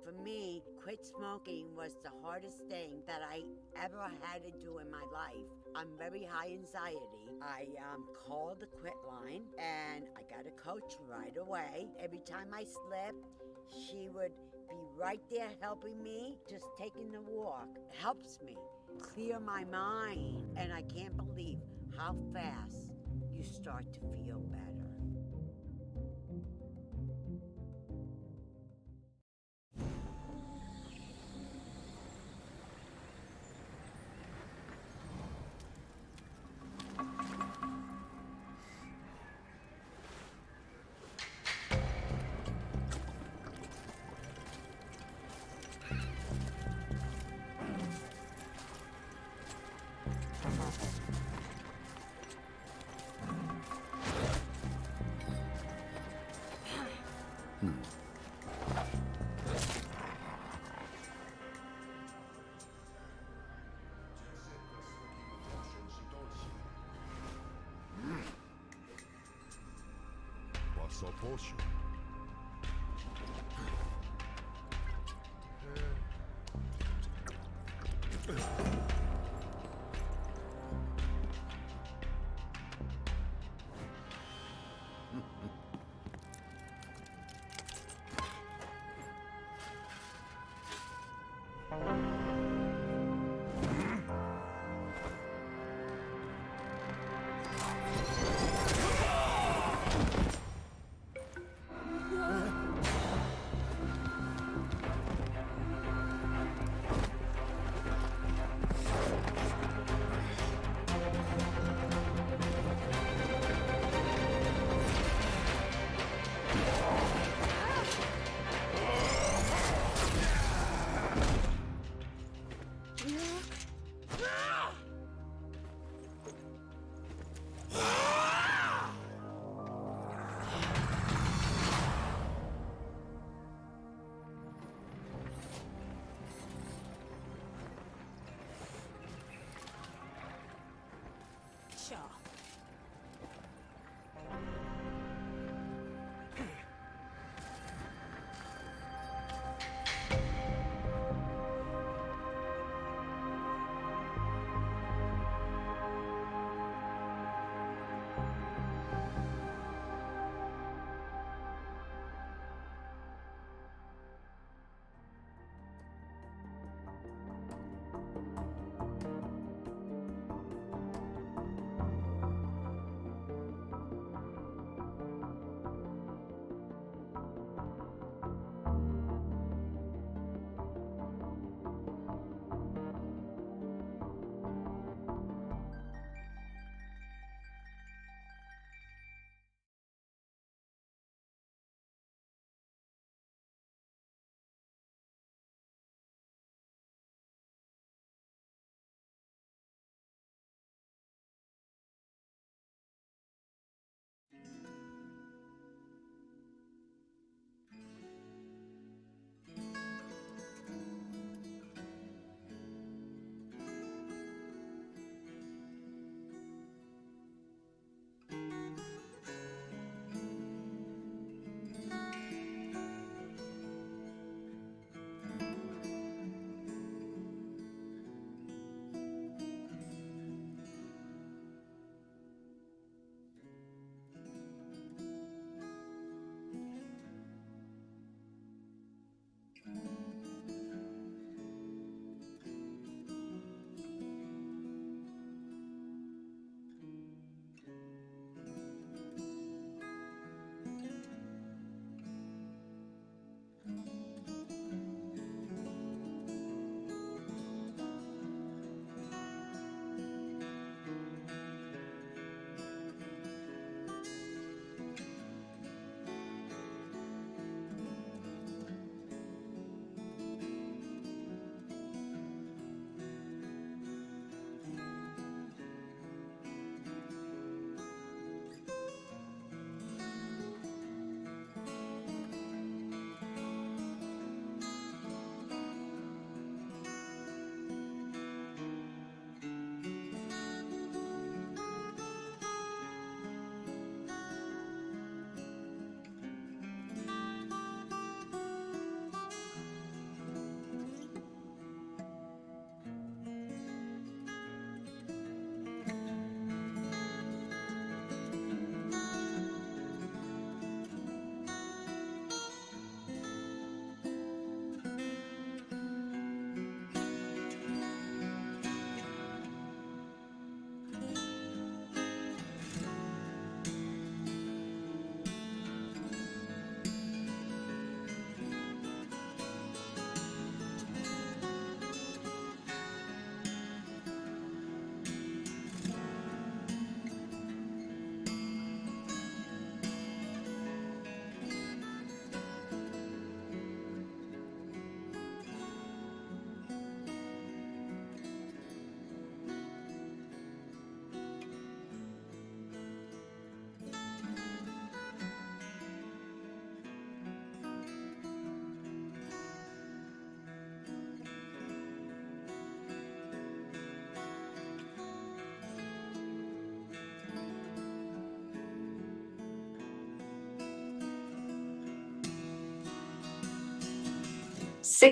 For me, quit smoking was the hardest thing that I ever had to do in my life. I'm very high anxiety. I called the quit line and I got a coach right away. Every time I slipped, she would be right there helping me. Just taking the walk helps me clear my mind. And I can't believe how fast you start to feel better. Wasserpotion.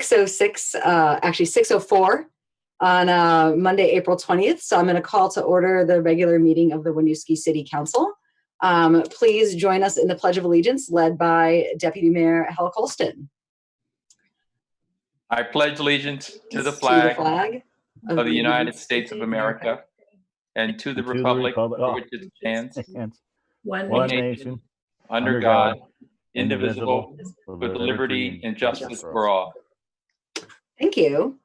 6:06, actually 6:04 on Monday, April 20th. So I'm going to call to order the regular meeting of the Winooski City Council. Please join us in the Pledge of Allegiance led by Deputy Mayor Hal Colston. I pledge allegiance to the flag of the United States of America and to the republic for which it stands, one nation, under God, indivisible, with liberty and justice for all. Thank you.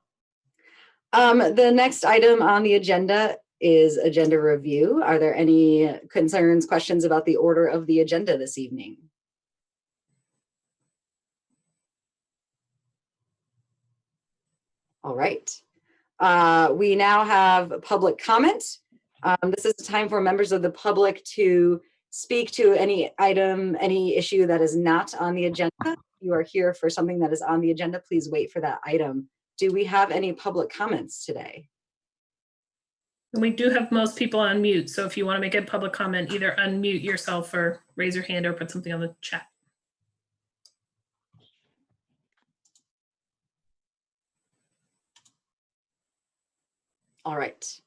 The next item on the agenda is agenda review. Are there any concerns, questions about the order of the agenda this evening? All right. We now have public comment. This is the time for members of the public to speak to any item, any issue that is not on the agenda. If you are here for something that is on the agenda, please wait for that item. Do we have any public comments today? And we do have most people on mute, so if you want to make a public comment, either unmute yourself or raise your hand or put something on the chat. All right.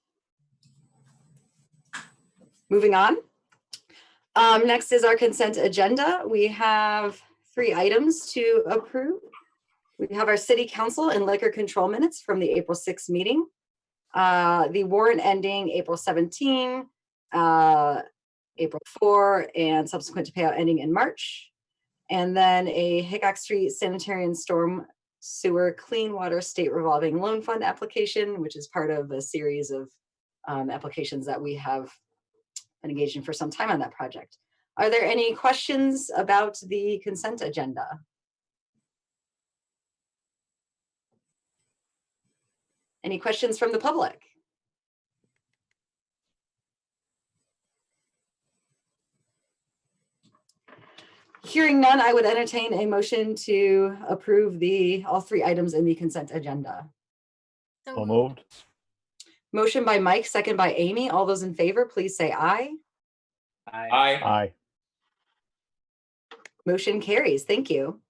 Moving on. Next is our consent agenda. We have 3 items to approve. We have our city council and liquor control minutes from the April 6th meeting. The warrant ending April 17, April 4, and subsequent to payout ending in March. And then a Hickok Street Sanitary and Storm Sewer Clean Water State Revolving Loan Fund application, which is part of a series of applications that we have been engaged in for some time on that project. Are there any questions about the consent agenda? Any questions from the public? Hearing none, I would entertain a motion to approve all 3 items in the consent agenda. So moved. Motion by Mike, second by Amy. All those in favor, please say aye. Aye. Motion carries. Thank you.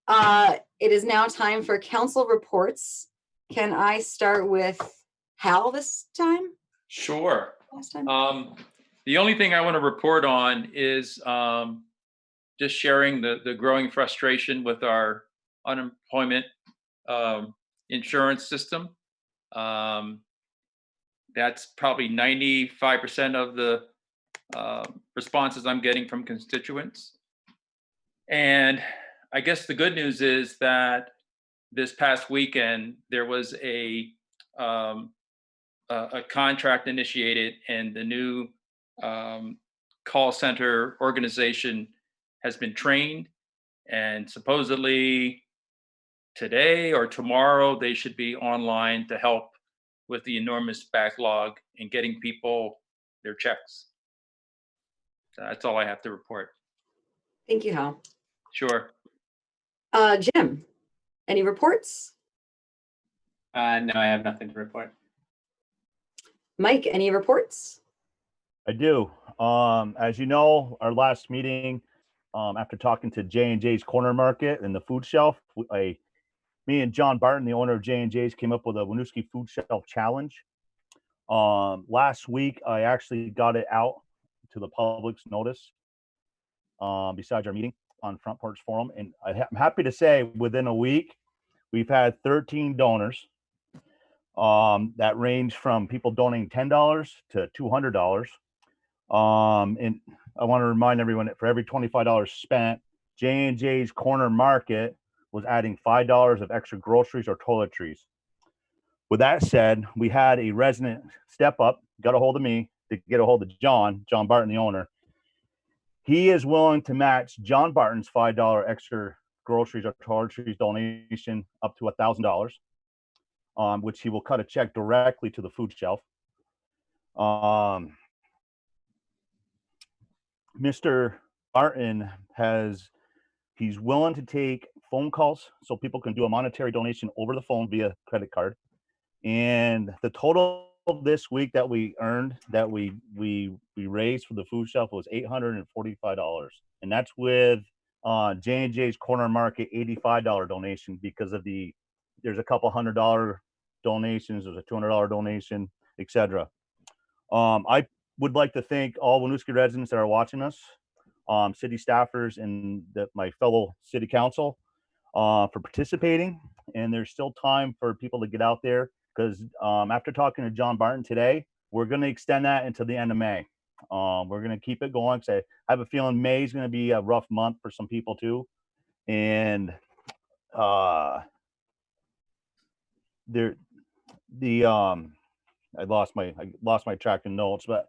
It is now time for council reports. Can I start with Hal this time? Sure. Last time? The only thing I want to report on is just sharing the growing frustration with our unemployment insurance system. That's probably 95% of the responses I'm getting from constituents. And I guess the good news is that this past weekend there was a contract initiated, and the new call center organization has been trained, and supposedly today or tomorrow they should be online to help with the enormous backlog in getting people their checks. That's all I have to report. Thank you, Hal. Sure. Jim, any reports? No, I have nothing to report. Mike, any reports? I do. As you know, our last meeting, after talking to J&J's Corner Market and the food shelf, me and John Barton, the owner of J&J's, came up with a Winooski food shelf challenge. Last week, I actually got it out to the public's notice besides our meeting on Front Porch Forum. And I'm happy to say within a week, we've had 13 donors that range from people donating $10 to $200. And I want to remind everyone that for every $25 spent, J&J's Corner Market was adding $5 of extra groceries or toiletries. With that said, we had a resident step up, got a hold of me to get a hold of John Barton, the owner. He is willing to match John Barton's $5 extra groceries or toiletries donation up to $1,000, which he will cut a check directly to the food shelf. Mr. Barton he's willing to take phone calls so people can do a monetary donation over the phone via credit card. And the total this week that we earned, that we raised for the food shelf was $845. And that's with J&J's Corner Market $85 donation because of there's a couple $100 donations, there's a $200 donation, etc. I would like to thank all Winooski residents that are watching us, city staffers, and my fellow city council for participating. And there's still time for people to get out there because after talking to John Barton today, we're going to extend that into the end of May. We're going to keep it going. I have a feeling May is going to be a rough month for some people too. And I lost my track of notes, but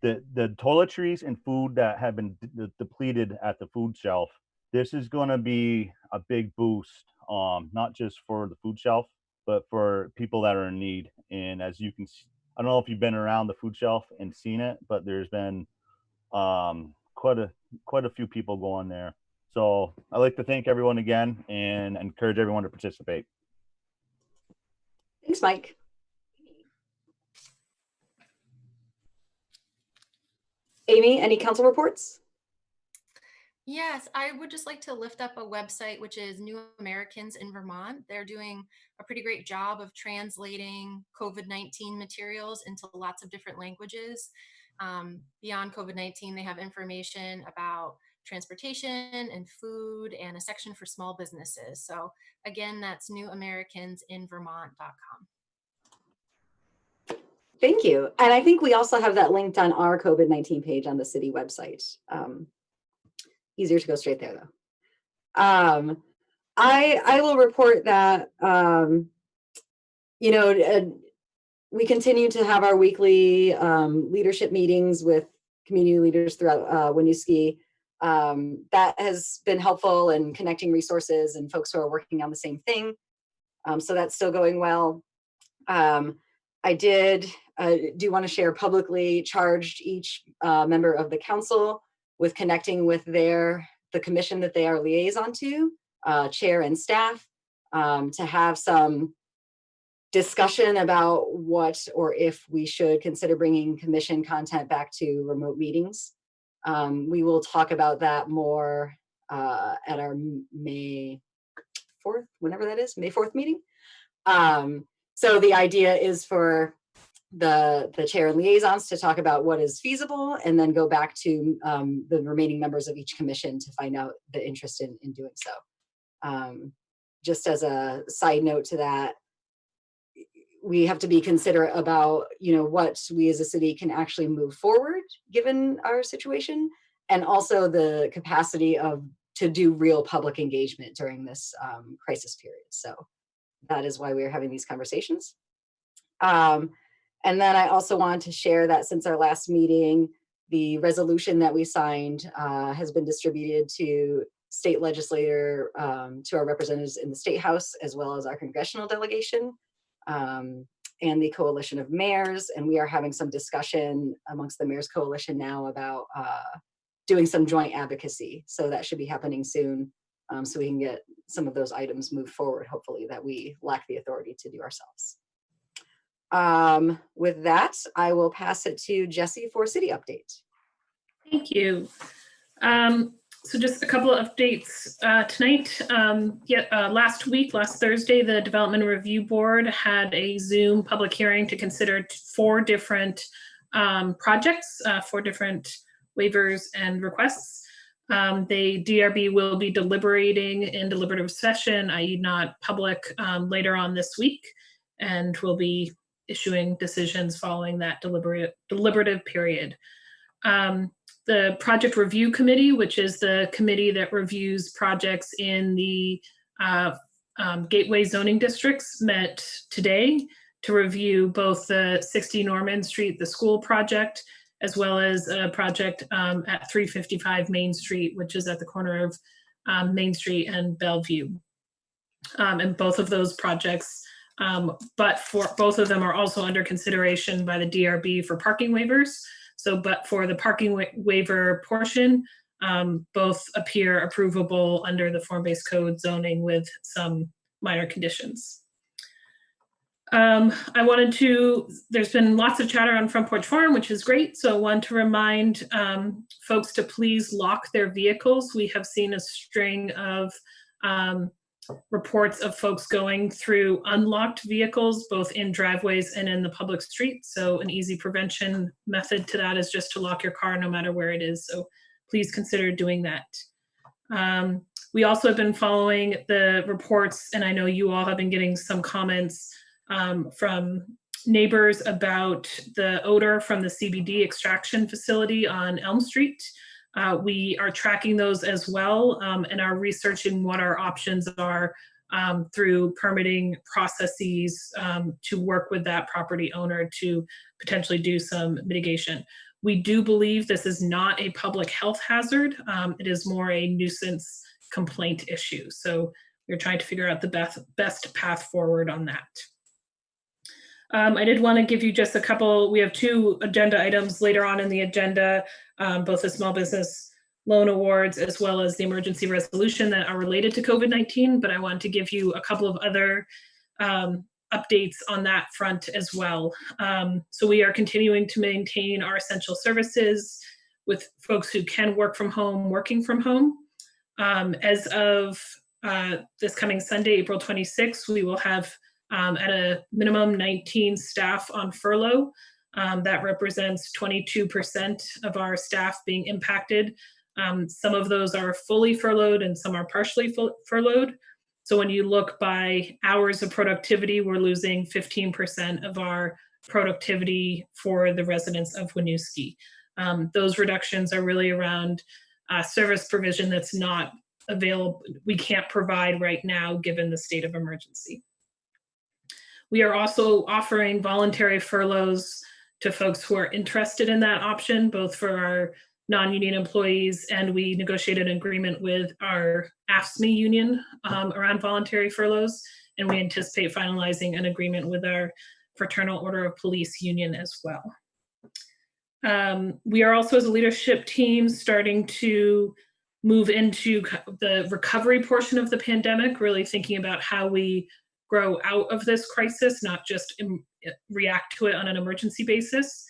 the toiletries and food that have been depleted at the food shelf, this is going to be a big boost, not just for the food shelf, but for people that are in need. And as you can see, I don't know if you've been around the food shelf and seen it, but there's been quite a few people going there. So I'd like to thank everyone again and encourage everyone to participate. Thanks, Mike. Amy, any council reports? Yes, I would just like to lift up a website, which is New Americans in Vermont. They're doing a pretty great job of translating COVID-19 materials into lots of different languages. Beyond COVID-19, they have information about transportation and food and a section for small businesses. So again, that's newamericansinvermont.com. Thank you. And I think we also have that linked on our COVID-19 page on the city website. Easier to go straight there though. I will report that, we continue to have our weekly leadership meetings with community leaders throughout Winooski. That has been helpful in connecting resources and folks who are working on the same thing. So that's still going well. I do want to share publicly charged each member of the council with connecting with the commission that they are liaison to, chair and staff, to have some discussion about what or if we should consider bringing commission content back to remote meetings. We will talk about that more at our May 4th, whenever that is, May 4th meeting. So the idea is for the chair and liaisons to talk about what is feasible and then go back to the remaining members of each commission to find out the interest in doing so. Just as a side note to that, we have to be considerate about, what we as a city can actually move forward given our situation, and also the capacity to do real public engagement during this crisis period. So that is why we're having these conversations. And then I also wanted to share that since our last meeting, the resolution that we signed has been distributed to state legislator, to our representatives in the State House, as well as our congressional delegation, and the Coalition of Mayors. And we are having some discussion amongst the Mayors Coalition now about doing some joint advocacy. So that should be happening soon, so we can get some of those items moved forward, hopefully, that we lack the authority to do ourselves. With that, I will pass it to Jesse for city update. Thank you. So just a couple of updates tonight. Last Thursday, the Development Review Board had a Zoom public hearing to consider 4 different projects, 4 different waivers and requests. The DRB will be deliberating in deliberative session, i.e. not public, later on this week, and will be issuing decisions following that deliberative period. The Project Review Committee, which is the committee that reviews projects in the gateway zoning districts, met today to review both the 60 Norman Street, the school project, as well as a project at 355 Main Street, which is at the corner of Main Street and Bellevue. And both of those projects, but for both of them are also under consideration by the DRB for parking waivers. So, but for the parking waiver portion, both appear approvable under the form-based code zoning with some minor conditions. There's been lots of chatter on Front Porch Forum, which is great. So I want to remind folks to please lock their vehicles. We have seen a string of reports of folks going through unlocked vehicles, both in driveways and in the public street. So an easy prevention method to that is just to lock your car no matter where it is. So please consider doing that. We also have been following the reports, and I know you all have been getting some comments from neighbors about the odor from the CBD extraction facility on Elm Street. We are tracking those as well and are researching what our options are through permitting processes to work with that property owner to potentially do some mitigation. We do believe this is not a public health hazard. It is more a nuisance complaint issue. So we're trying to figure out the best path forward on that. I did want to give you just a couple, we have 2 agenda items later on in the agenda, both the small business loan awards as well as the emergency resolution that are related to COVID-19, but I wanted to give you a couple of other updates on that front as well. So we are continuing to maintain our essential services with folks who can work from home, working from home. As of this coming Sunday, April 26th, we will have at a minimum 19 staff on furlough. That represents 22% of our staff being impacted. Some of those are fully furloughed and some are partially furloughed. So when you look by hours of productivity, we're losing 15% of our productivity for the residents of Winooski. Those reductions are really around service provision that's not available, we can't provide right now given the state of emergency. We are also offering voluntary furloughs to folks who are interested in that option, both for our non-union employees, and we negotiated an agreement with our AFSCME union around voluntary furloughs, and we anticipate finalizing an agreement with our Fraternal Order of Police union as well. We are also, as a leadership team, starting to move into the recovery portion of the pandemic, really thinking about how we grow out of this crisis, not just react to it on an emergency basis.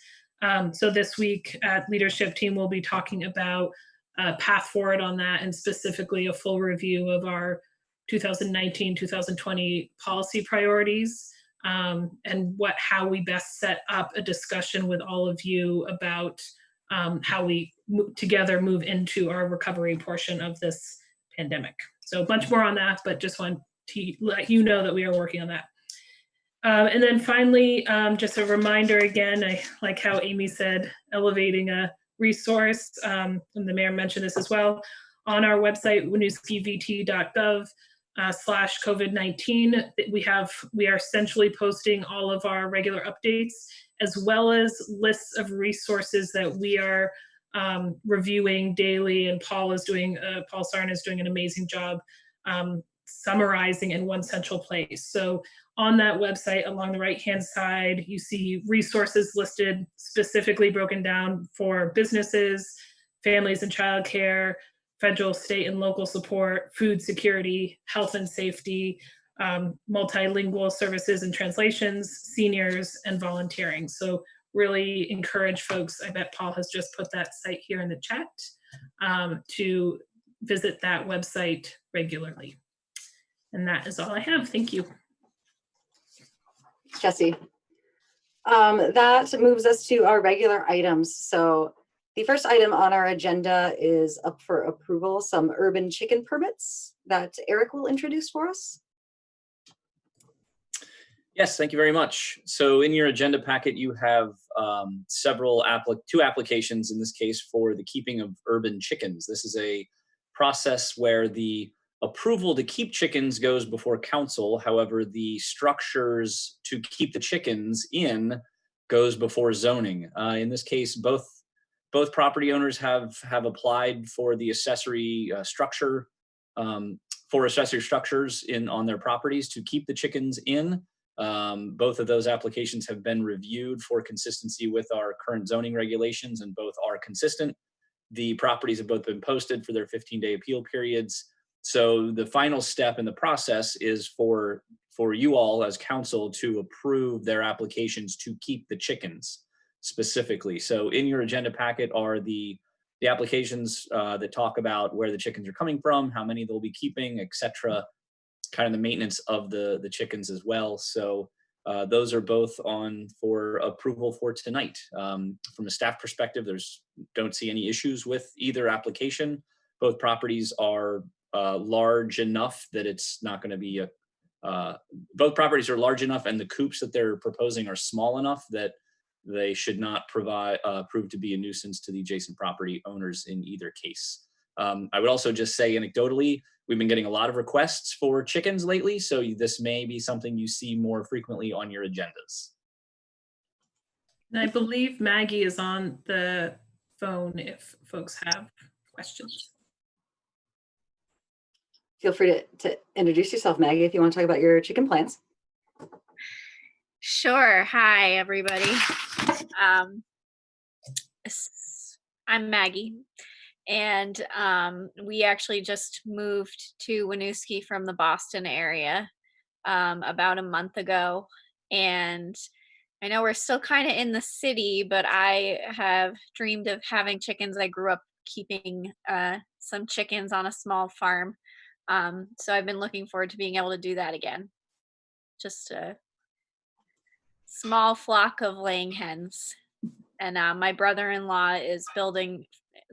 So this week at leadership team, we'll be talking about a path forward on that, and specifically a full review of our 2019-2020 policy priorities, and how we best set up a discussion with all of you about how we together move into our recovery portion of this pandemic. So a bunch more on that, but just want to let you know that we are working on that. And then finally, just a reminder again, I like how Amy said, elevating a resource, and the mayor mentioned this as well, on our website, winooskivt.gov/COVID-19. We are essentially posting all of our regular updates, as well as lists of resources that we are reviewing daily, and Paul Sarn is doing an amazing job summarizing in one central place. So on that website, along the right-hand side, you see resources listed, specifically broken down for businesses, families and childcare, federal, state, and local support, food security, health and safety, multilingual services and translations, seniors, and volunteering. So really encourage folks, I bet Paul has just put that site here in the chat, to visit that website regularly. And that is all I have. Thank you. Jesse. That moves us to our regular items. So the first item on our agenda is up for approval, some urban chicken permits that Eric will introduce for us. Yes, thank you very much. So in your agenda packet, you have two applications in this case for the keeping of urban chickens. This is a process where the approval to keep chickens goes before council. However, the structures to keep the chickens in goes before zoning. In this case, both property owners have applied for the accessory structure for accessory structures on their properties to keep the chickens in. Both of those applications have been reviewed for consistency with our current zoning regulations, and both are consistent. The properties have both been posted for their 15-day appeal periods. So the final step in the process is for for you all as council to approve their applications to keep the chickens specifically. So in your agenda packet are the applications that talk about where the chickens are coming from, how many they'll be keeping, etc. Kind of the maintenance of the chickens as well. So those are both on for approval for tonight. From a staff perspective, don't see any issues with either application. Both properties are large enough that it's not going to be both properties are large enough, and the coops that they're proposing are small enough that they should not prove to be a nuisance to the adjacent property owners in either case. I would also just say anecdotally, we've been getting a lot of requests for chickens lately, so this may be something you see more frequently on your agendas. And I believe Maggie is on the phone if folks have questions. Feel free to introduce yourself, Maggie, if you want to talk about your chicken plans. Sure. Hi, everybody. I'm Maggie, and we actually just moved to Winooski from the Boston area about a month ago. And I know we're still kind of in the city, but I have dreamed of having chickens. I grew up keeping some chickens on a small farm. So I've been looking forward to being able to do that again. Just a small flock of laying hens. And my brother-in-law is building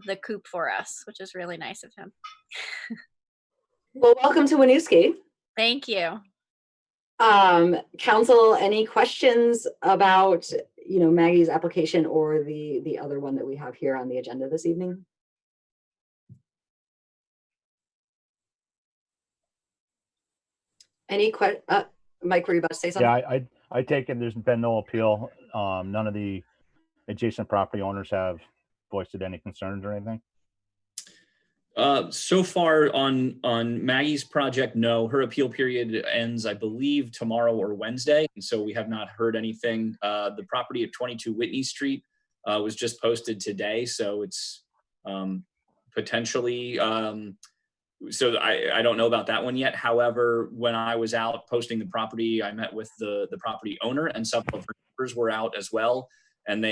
the coop for us, which is really nice of him. Well, welcome to Winooski. Thank you. Council, any questions about, Maggie's application or the other one that we have here on the agenda this evening? Any Mike, were you about to say something? Yeah, I take it there's been no appeal. None of the adjacent property owners have voiced any concerns or anything. So far on Maggie's project, no. Her appeal period ends, I believe, tomorrow or Wednesday, and so we have not heard anything. The property at 22 Whitney Street was just posted today, so it's potentially. So I don't know about that one yet. However, when I was out posting the property, I met with the property owner, and several of her neighbors were out as well. And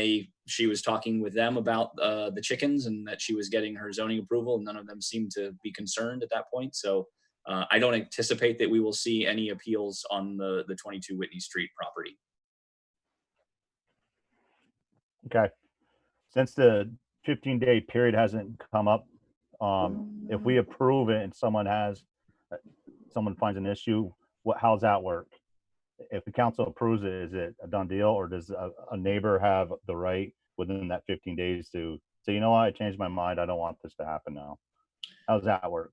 she was talking with them about the chickens and that she was getting her zoning approval, and none of them seemed to be concerned at that point. So I don't anticipate that we will see any appeals on the 22 Whitney Street property. Okay. Since the 15-day period hasn't come up, if we approve it and someone finds an issue, how's that work? If the council approves it, is it a done deal, or does a neighbor have the right within that 15 days to say, you know what, I changed my mind, I don't want this to happen now? How does that work?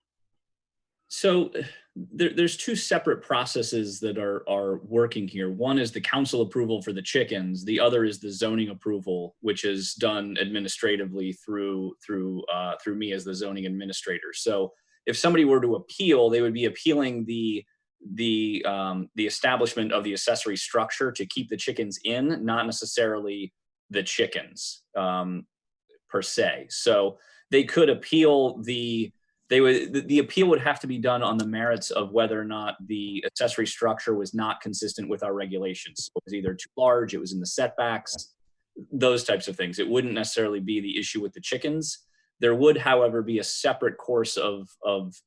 So there's two separate processes that are working here. One is the council approval for the chickens. The other is the zoning approval, which is done administratively through me as the zoning administrator. So if somebody were to appeal, they would be appealing the establishment of the accessory structure to keep the chickens in, not necessarily the chickens per se. So they could appeal the appeal would have to be done on the merits of whether or not the accessory structure was not consistent with our regulations. So it was either too large, it was in the setbacks, those types of things. It wouldn't necessarily be the issue with the chickens. There would, however, be a separate course of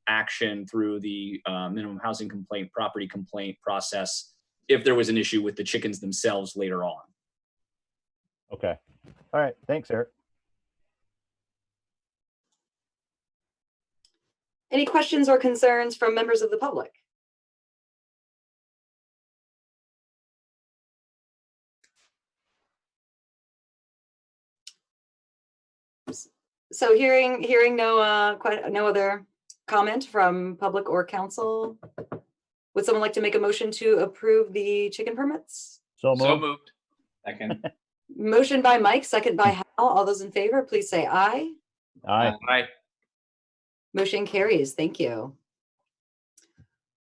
action through the minimum housing complaint, property complaint process if there was an issue with the chickens themselves later on. Okay. All right. Thanks, Eric. Any questions or concerns from members of the public? So hearing no other comment from public or council, would someone like to make a motion to approve the chicken permits? So So moved. moved. Second. Motion by Mike, second by Hal. All those in favor, please say aye. Aye. Aye. Motion carries. Thank you.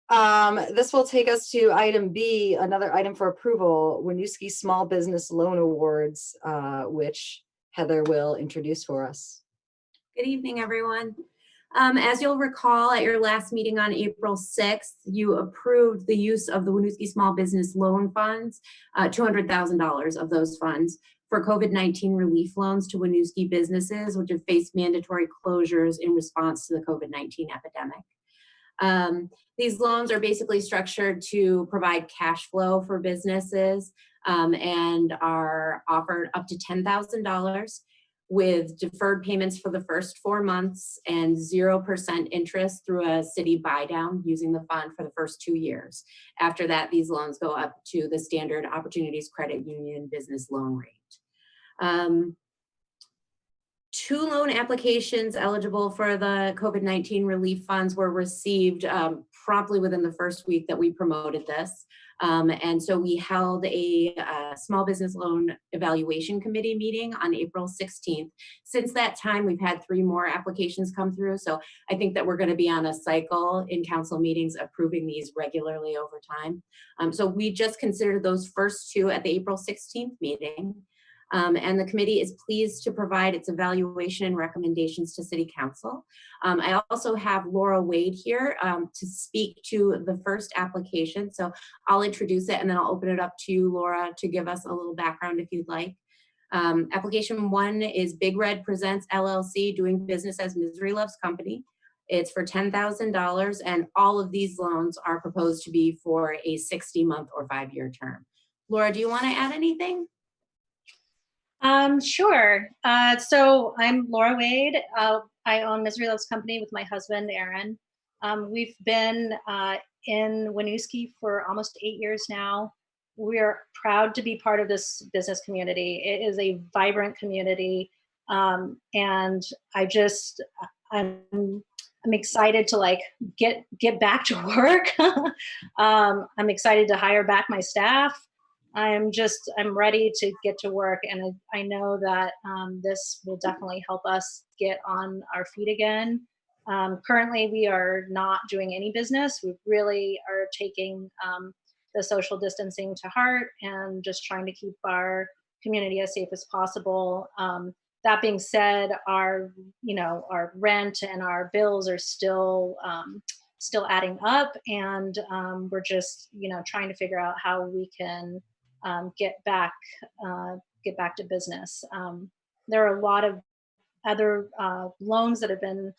This will take us to item B, another item for approval, Winooski Small Business Loan Awards, which Heather will introduce for us. Good evening, everyone. As you'll recall, at your last meeting on April 6th, you approved the use of the Winooski Small Business Loan Funds, $200,000 of those funds for COVID-19 relief loans to Winooski businesses, which have faced mandatory closures in response to the COVID-19 epidemic. These loans are basically structured to provide cash flow for businesses and are offered up to $10,000 with deferred payments for the first 4 months and 0% interest through a city buy down using the fund for the first 2 years. After that, these loans go up to the standard Opportunities Credit Union business loan rate. 2 loan applications eligible for the COVID-19 relief funds were received promptly within the first week that we promoted this. And so we held a small business loan evaluation committee meeting on April 16th. Since that time, we've had 3 more applications come through. So I think that we're going to be on a cycle in council meetings approving these regularly over time. So we just considered those first 2 at the April 16th meeting. And the committee is pleased to provide its evaluation and recommendations to City Council. I also have Laura Wade here to speak to the first application. So I'll introduce it and then I'll open it up to you, Laura, to give us a little background if you'd like. Application 1 is Big Red Presents LLC, doing business as Misery Loves Company. It's for $10,000 and all of these loans are proposed to be for a 60-month or 5-year term. Laura, do you want to add anything? Sure. So I'm Laura Wade. I own Misery Loves Company with my husband, Aaron. We've been in Winooski for almost 8 years now. We're proud to be part of this business community. It is a vibrant community. And I'm excited to like get back to work. I'm excited to hire back my staff. I'm ready to get to work, and I know that this will definitely help us get on our feet again. Currently, we are not doing any business. We really are taking the social distancing to heart and just trying to keep our community as safe as possible. That being said, our rent and our bills are still adding up, and we're just trying to figure out how we can get back to business. There are a lot of other loans that have been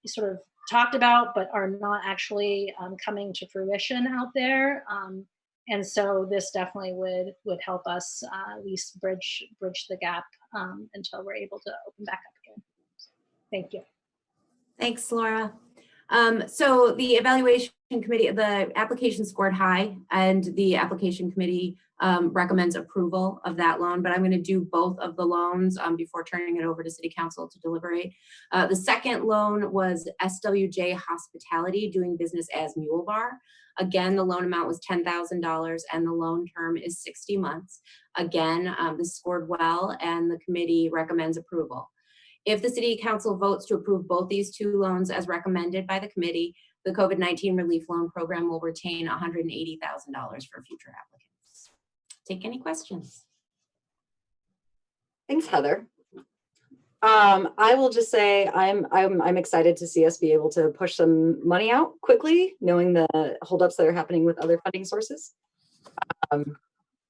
sort of talked about, but are not actually coming to fruition out there. And so this definitely would help us at least bridge the gap until we're able to open back up again. Thank you. Thanks, Laura. So the evaluation committee, the application scored high, and the application committee recommends approval of that loan, but I'm going to do both of the loans before turning it over to City Council to deliberate. The second loan was SWJ Hospitality, doing business as Mule Bar. Again, the loan amount was $10,000 and the loan term is 60 months. Again, this scored well and the committee recommends approval. If the City Council votes to approve both these 2 loans as recommended by the committee, the COVID-19 relief loan program will retain $180,000 for future applicants. Take any questions. Thanks, Heather. I will just say I'm excited to see us be able to push some money out quickly, knowing the holdups that are happening with other funding sources.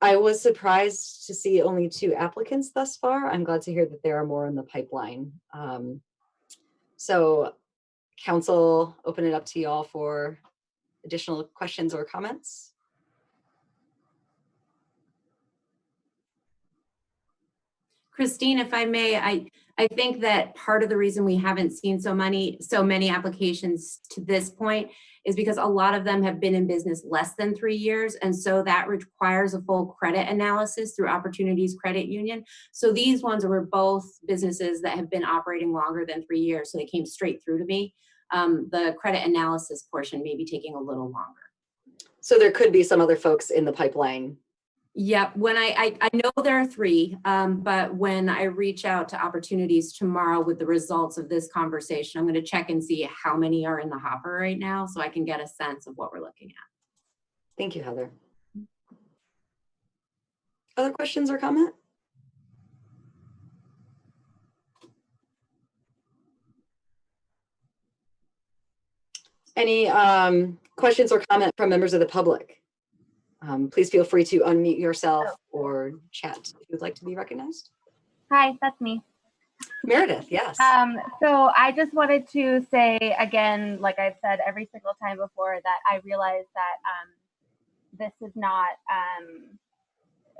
I was surprised to see only 2 applicants thus far. I'm glad to hear that there are more in the pipeline. So Council, open it up to y'all for additional questions or comments. Christine, if I may, I think that part of the reason we haven't seen so many applications to this point is because a lot of them have been in business less than 3 years. And so that requires a full credit analysis through Opportunities Credit Union. So these ones were both businesses that have been operating longer than 3 years. So they came straight through to me. The credit analysis portion may be taking a little longer. So there could be some other folks in the pipeline. Yep, when I know there are 3, but when I reach out to Opportunities tomorrow with the results of this conversation, I'm going to check and see how many are in the hopper right now so I can get a sense of what we're looking at. Thank you, Heather. Other questions or comment? Any questions or comment from members of the public? Please feel free to unmute yourself or chat if you'd like to be recognized. Hi, that's me. Meredith, yes. So I just wanted to say again, like I've said every single time before, that I realize that this is not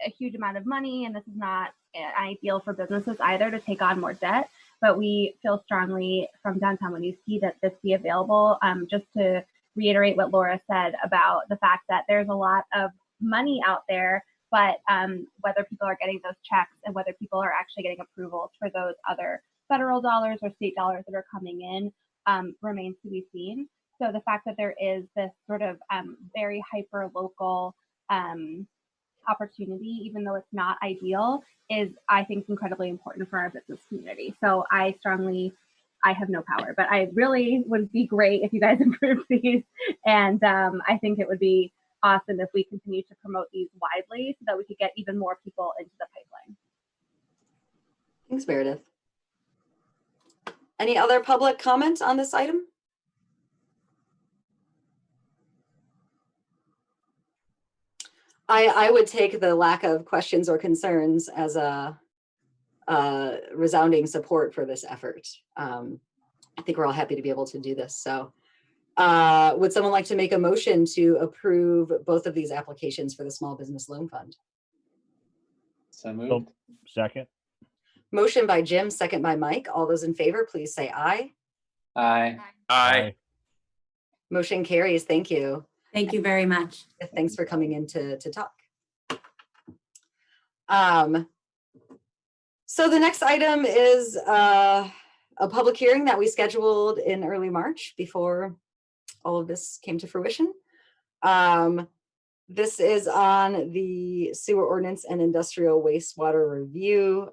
a huge amount of money, and this is not ideal for businesses either to take on more debt. But we feel strongly from downtown Winooski that this be available. Just to reiterate what Laura said about the fact that there's a lot of money out there, but whether people are getting those checks and whether people are actually getting approvals for those other federal dollars or state dollars that are coming in remains to be seen. So the fact that there is this sort of very hyper local opportunity, even though it's not ideal, is, I think, incredibly important for our business community. So I have no power, but I really would be great if you guys improved these. And I think it would be awesome if we continue to promote these widely so that we could get even more people into the pipeline. Thanks, Meredith. Any other public comment on this item? I would take the lack of questions or concerns as a resounding support for this effort. I think we're all happy to be able to do this. So would someone like to make a motion to approve both of these applications for the Small Business Loan Fund? So moved. Second. Motion by Jim, second by Mike. All those in favor, please say aye. Aye. Aye. Motion carries. Thank you. Thank you very much. Thanks for coming in to talk. So the next item is a public hearing that we scheduled in early March before all of this came to fruition. This is on the sewer ordinance and industrial wastewater review.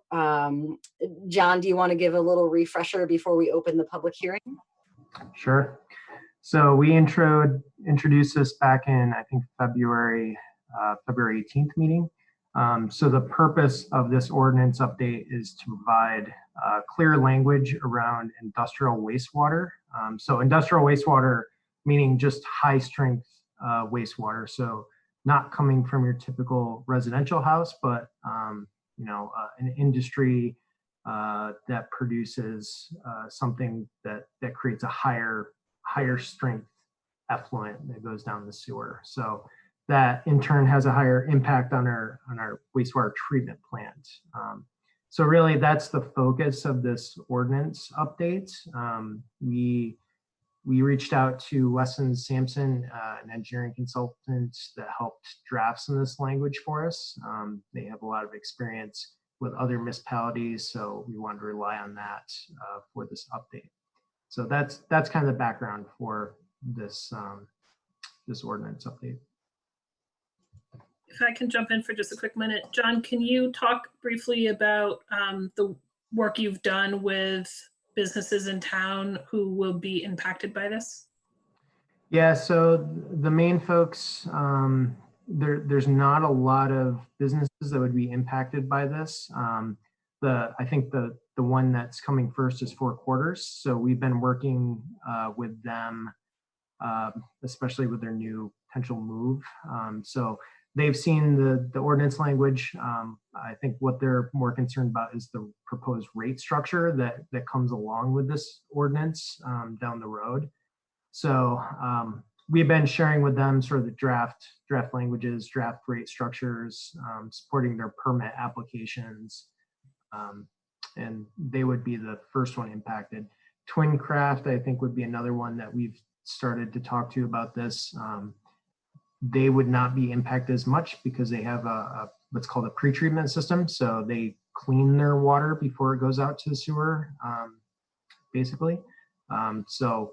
John, do you want to give a little refresher before we open the public hearing? Sure. So we introduced this back in, I think, February 18th meeting. So the purpose of this ordinance update is to provide clear language around industrial wastewater. So industrial wastewater, meaning just high strength wastewater. So not coming from your typical residential house, but an industry that produces something that creates a higher strength effluent that goes down the sewer. So that in turn has a higher impact on our wastewater treatment plant. So really that's the focus of this ordinance update. We reached out to Weston Sampson, an engineering consultant that helped draft some of this language for us. They have a lot of experience with other municipalities, so we wanted to rely on that for this update. So that's kind of the background for this this ordinance update. If I can jump in for just a quick minute, John, can you talk briefly about the work you've done with businesses in town who will be impacted by this? Yeah, so the main folks, there's not a lot of businesses that would be impacted by this. I think the one that's coming first is Four Quarters. So we've been working with them, especially with their new potential move. So they've seen the ordinance language. I think what they're more concerned about is the proposed rate structure that comes along with this ordinance down the road. So we've been sharing with them sort of the draft languages, draft rate structures, supporting their permit applications, and they would be the first one impacted. Twincraft, I think, would be another one that we've started to talk to about this. They would not be impacted as much because they have a what's called a pretreatment system. So they clean their water before it goes out to the sewer, basically. So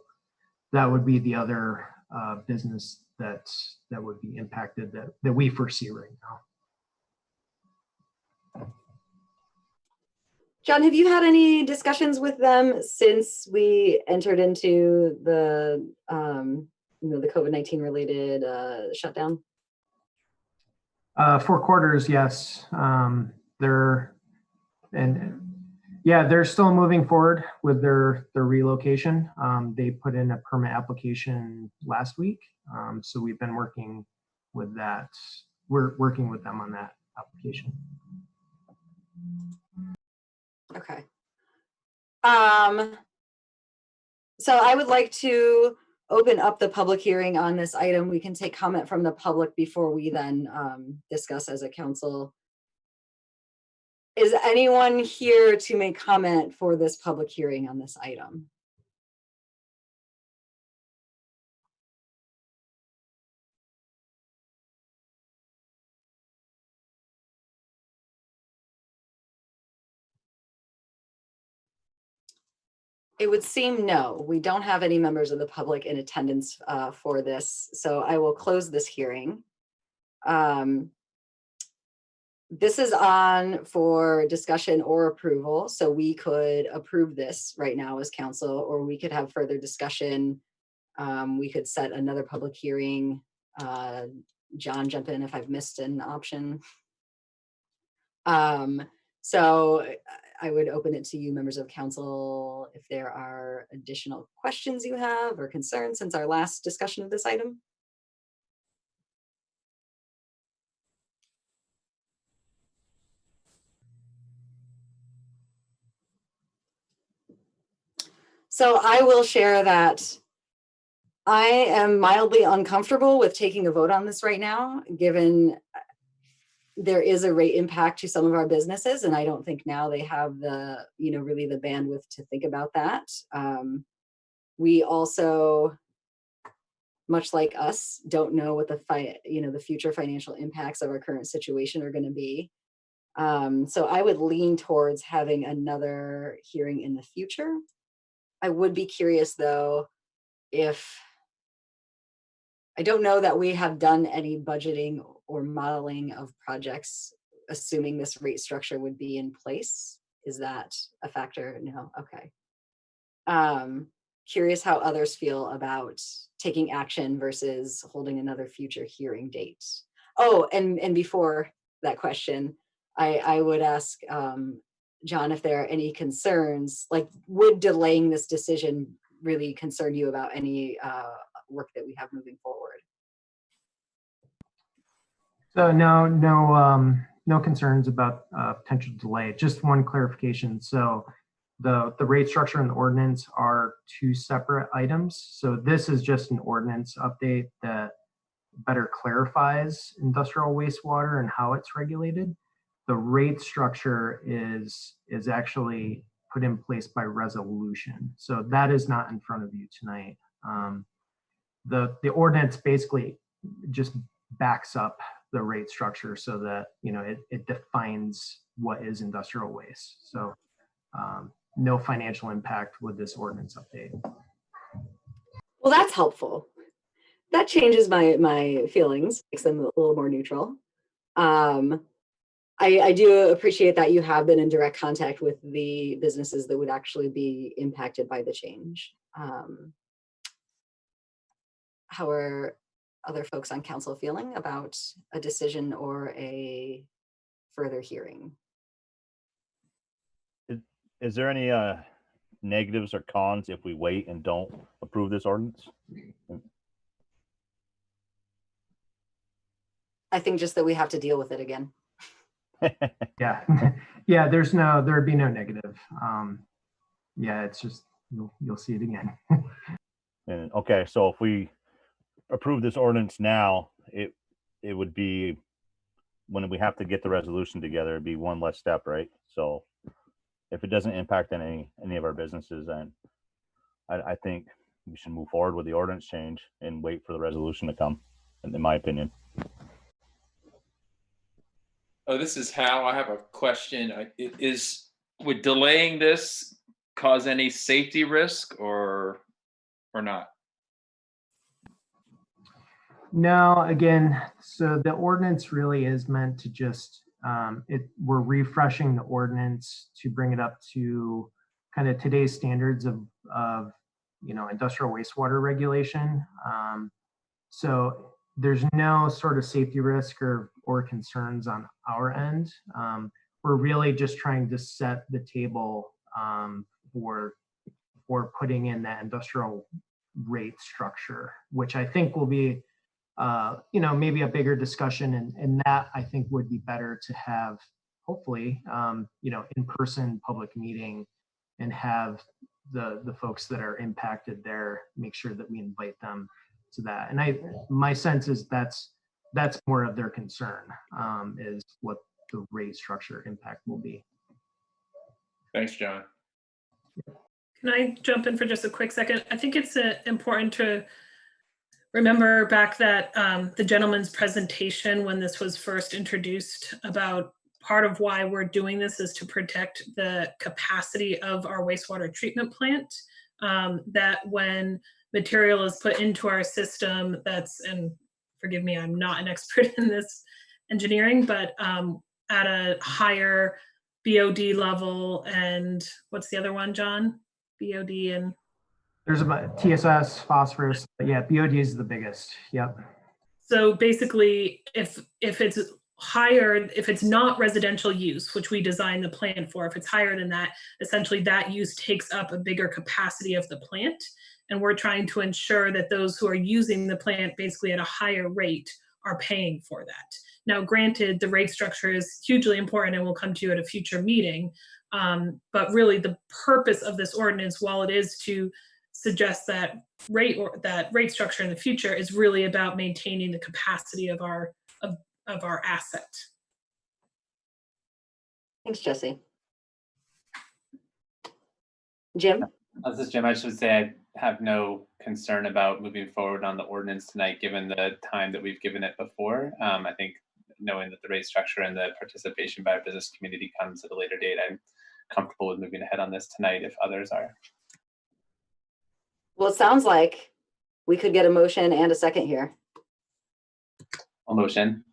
that would be the other business that would be impacted that we foresee right now. John, have you had any discussions with them since we entered into the the COVID-19 related shutdown? Four Quarters, yes. And Yeah, they're still moving forward with their relocation. They put in a permit application last week. So we've been working with that. We're working with them on that application. Okay. So I would like to open up the public hearing on this item. We can take comment from the public before we then discuss as a council. Is anyone here to make comment for this public hearing on this item? It would seem no. We don't have any members of the public in attendance for this, so I will close this hearing. This is on for discussion or approval, so we could approve this right now as council, or we could have further discussion. We could set another public hearing. John, jump in if I've missed an option. So I would open it to you, members of council, if there are additional questions you have or concerns since our last discussion of this item. So I will share that I am mildly uncomfortable with taking a vote on this right now, given there is a rate impact to some of our businesses, and I don't think now they have the, really the bandwidth to think about that. We also, much like us, don't know what the future financial impacts of our current situation are going to be. So I would lean towards having another hearing in the future. I would be curious though, I don't know that we have done any budgeting or modeling of projects, assuming this rate structure would be in place. Is that a factor? No, okay. Curious how others feel about taking action versus holding another future hearing date. Oh, and before that question, I would ask John if there are any concerns, like would delaying this decision really concern you about any work that we have moving forward? So no concerns about potential delay. Just one clarification. So the rate structure and the ordinance are two separate items. So this is just an ordinance update that better clarifies industrial wastewater and how it's regulated. The rate structure is actually put in place by resolution. So that is not in front of you tonight. The ordinance basically just backs up the rate structure so that it defines what is industrial waste. So no financial impact with this ordinance update. Well, that's helpful. That changes my feelings, makes them a little more neutral. I do appreciate that you have been in direct contact with the businesses that would actually be impacted by the change. How are other folks on council feeling about a decision or a further hearing? Is there any negatives or cons if we wait and don't approve this ordinance? I think just that we have to deal with it again. Yeah, there'd be no negative. Yeah, it's just you'll see it again. And okay, so if we approve this ordinance now, it would be when we have to get the resolution together, it'd be one less step, right? So if it doesn't impact any of our businesses, then I think we should move forward with the ordinance change and wait for the resolution to come, in my opinion. Oh, this is Hal. I have a question. Would delaying this cause any safety risk or not? No, again, so the ordinance really is meant to just, we're refreshing the ordinance to bring it up to kind of today's standards of industrial wastewater regulation. So there's no sort of safety risk or concerns on our end. we're really just trying to set the table for putting in that industrial rate structure, which I think will be, maybe a bigger discussion, and that I think would be better to have, hopefully, in-person public meeting, and have the folks that are impacted there, make sure that we invite them to that. And my sense is that's more of their concern, is what the rate structure impact will be. Thanks, John. Can I jump in for just a quick second? I think it's important to remember back that the gentleman's presentation when this was first introduced about part of why we're doing this is to protect the capacity of our wastewater treatment plant, that when material is put into our system and forgive me, I'm not an expert in this engineering, but at a higher BOD level, and what's the other one, John? BOD and there's about TSS, phosphorus, but yeah, BOD is the biggest. Yep. So basically, if it's higher, if it's not residential use, which we designed the plant for, if it's higher than that, essentially that use takes up a bigger capacity of the plant. And we're trying to ensure that those who are using the plant basically at a higher rate are paying for that. Now, granted, the rate structure is hugely important and we'll come to you at a future meeting. But really the purpose of this ordinance, while it is to suggest that rate structure in the future, is really about maintaining the capacity of our asset. Thanks, Jesse. Jim? This is Jim. I just would say I have no concern about moving forward on the ordinance tonight, given the time that we've given it before. I think knowing that the rate structure and the participation by our business community comes at a later date, I'm comfortable with moving ahead on this tonight if others are. Well, it sounds like we could get a motion and a second here. A motion.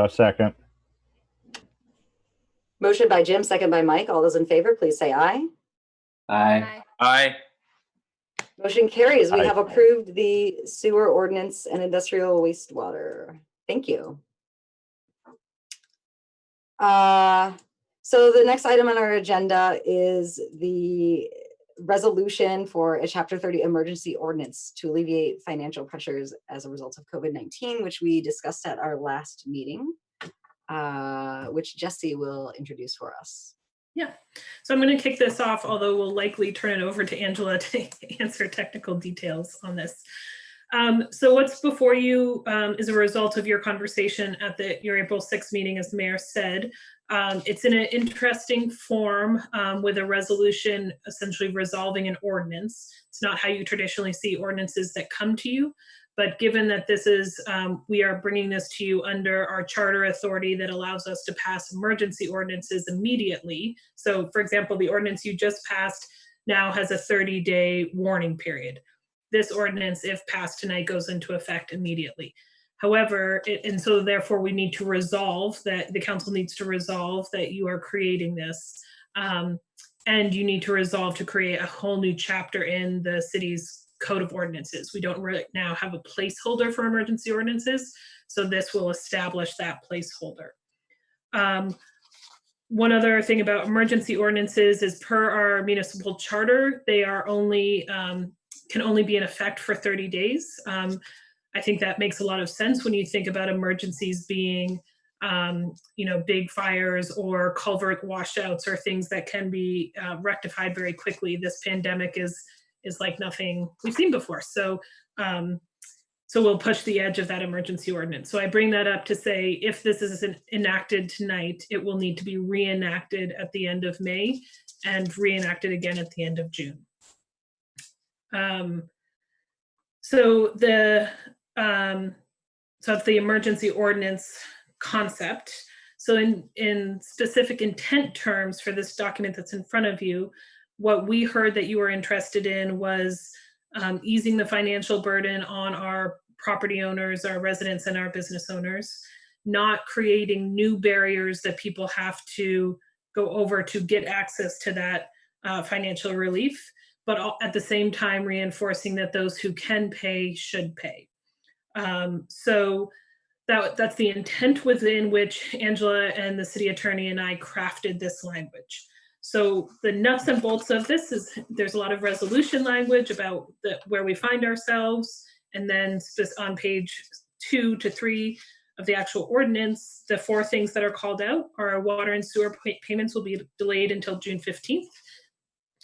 Second. Motion by Jim, second by Mike. All those in favor, please say aye. Aye. Aye. Motion carries. We Aye. have approved the sewer ordinance and industrial wastewater. Thank you. So the next item on our agenda is the resolution for a Chapter 30 emergency ordinance to alleviate financial pressures as a result of COVID-19, which we discussed at our last meeting, which Jesse will introduce for us. Yeah, so I'm going to kick this off, although we'll likely turn it over to Angela to answer technical details on this. So what's before you is a result of your conversation at your April 6th meeting, as the mayor said. It's in an interesting form with a resolution essentially resolving an ordinance. It's not how you traditionally see ordinances that come to you, but given that this is, we are bringing this to you under our charter authority that allows us to pass emergency ordinances immediately. So for example, the ordinance you just passed now has a 30-day warning period. This ordinance, if passed tonight, goes into effect immediately. However, and so therefore we need to resolve that, the council needs to resolve that you are creating this. And you need to resolve to create a whole new chapter in the city's code of ordinances. We don't right now have a placeholder for emergency ordinances, so this will establish that placeholder. One other thing about emergency ordinances is per our municipal charter, they are only, can only be in effect for 30 days. I think that makes a lot of sense when you think about emergencies being, big fires or culvert washouts or things that can be rectified very quickly. This pandemic is like nothing we've seen before. So we'll push the edge of that emergency ordinance. So I bring that up to say, if this isn't enacted tonight, it will need to be reenacted at the end of May and reenacted again at the end of June. So it's the emergency ordinance concept. So in specific intent terms for this document that's in front of you, what we heard that you were interested in was easing the financial burden on our property owners, our residents, and our business owners, not creating new barriers that people have to go over to get access to that financial relief, but at the same time reinforcing that those who can pay should pay. So that's the intent within which Angela and the city attorney and I crafted this language. So the nuts and bolts of this is there's a lot of resolution language about where we find ourselves. And then on page 2 to 3 of the actual ordinance, the 4 things that are called out are our water and sewer payments will be delayed until June 15th.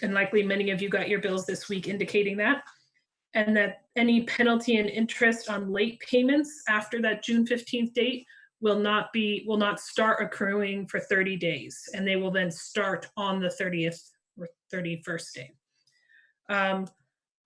And likely many of you got your bills this week indicating that. And that any penalty and interest on late payments after that June 15th date will not start accruing for 30 days. And they will then start on the 30th or 31st day.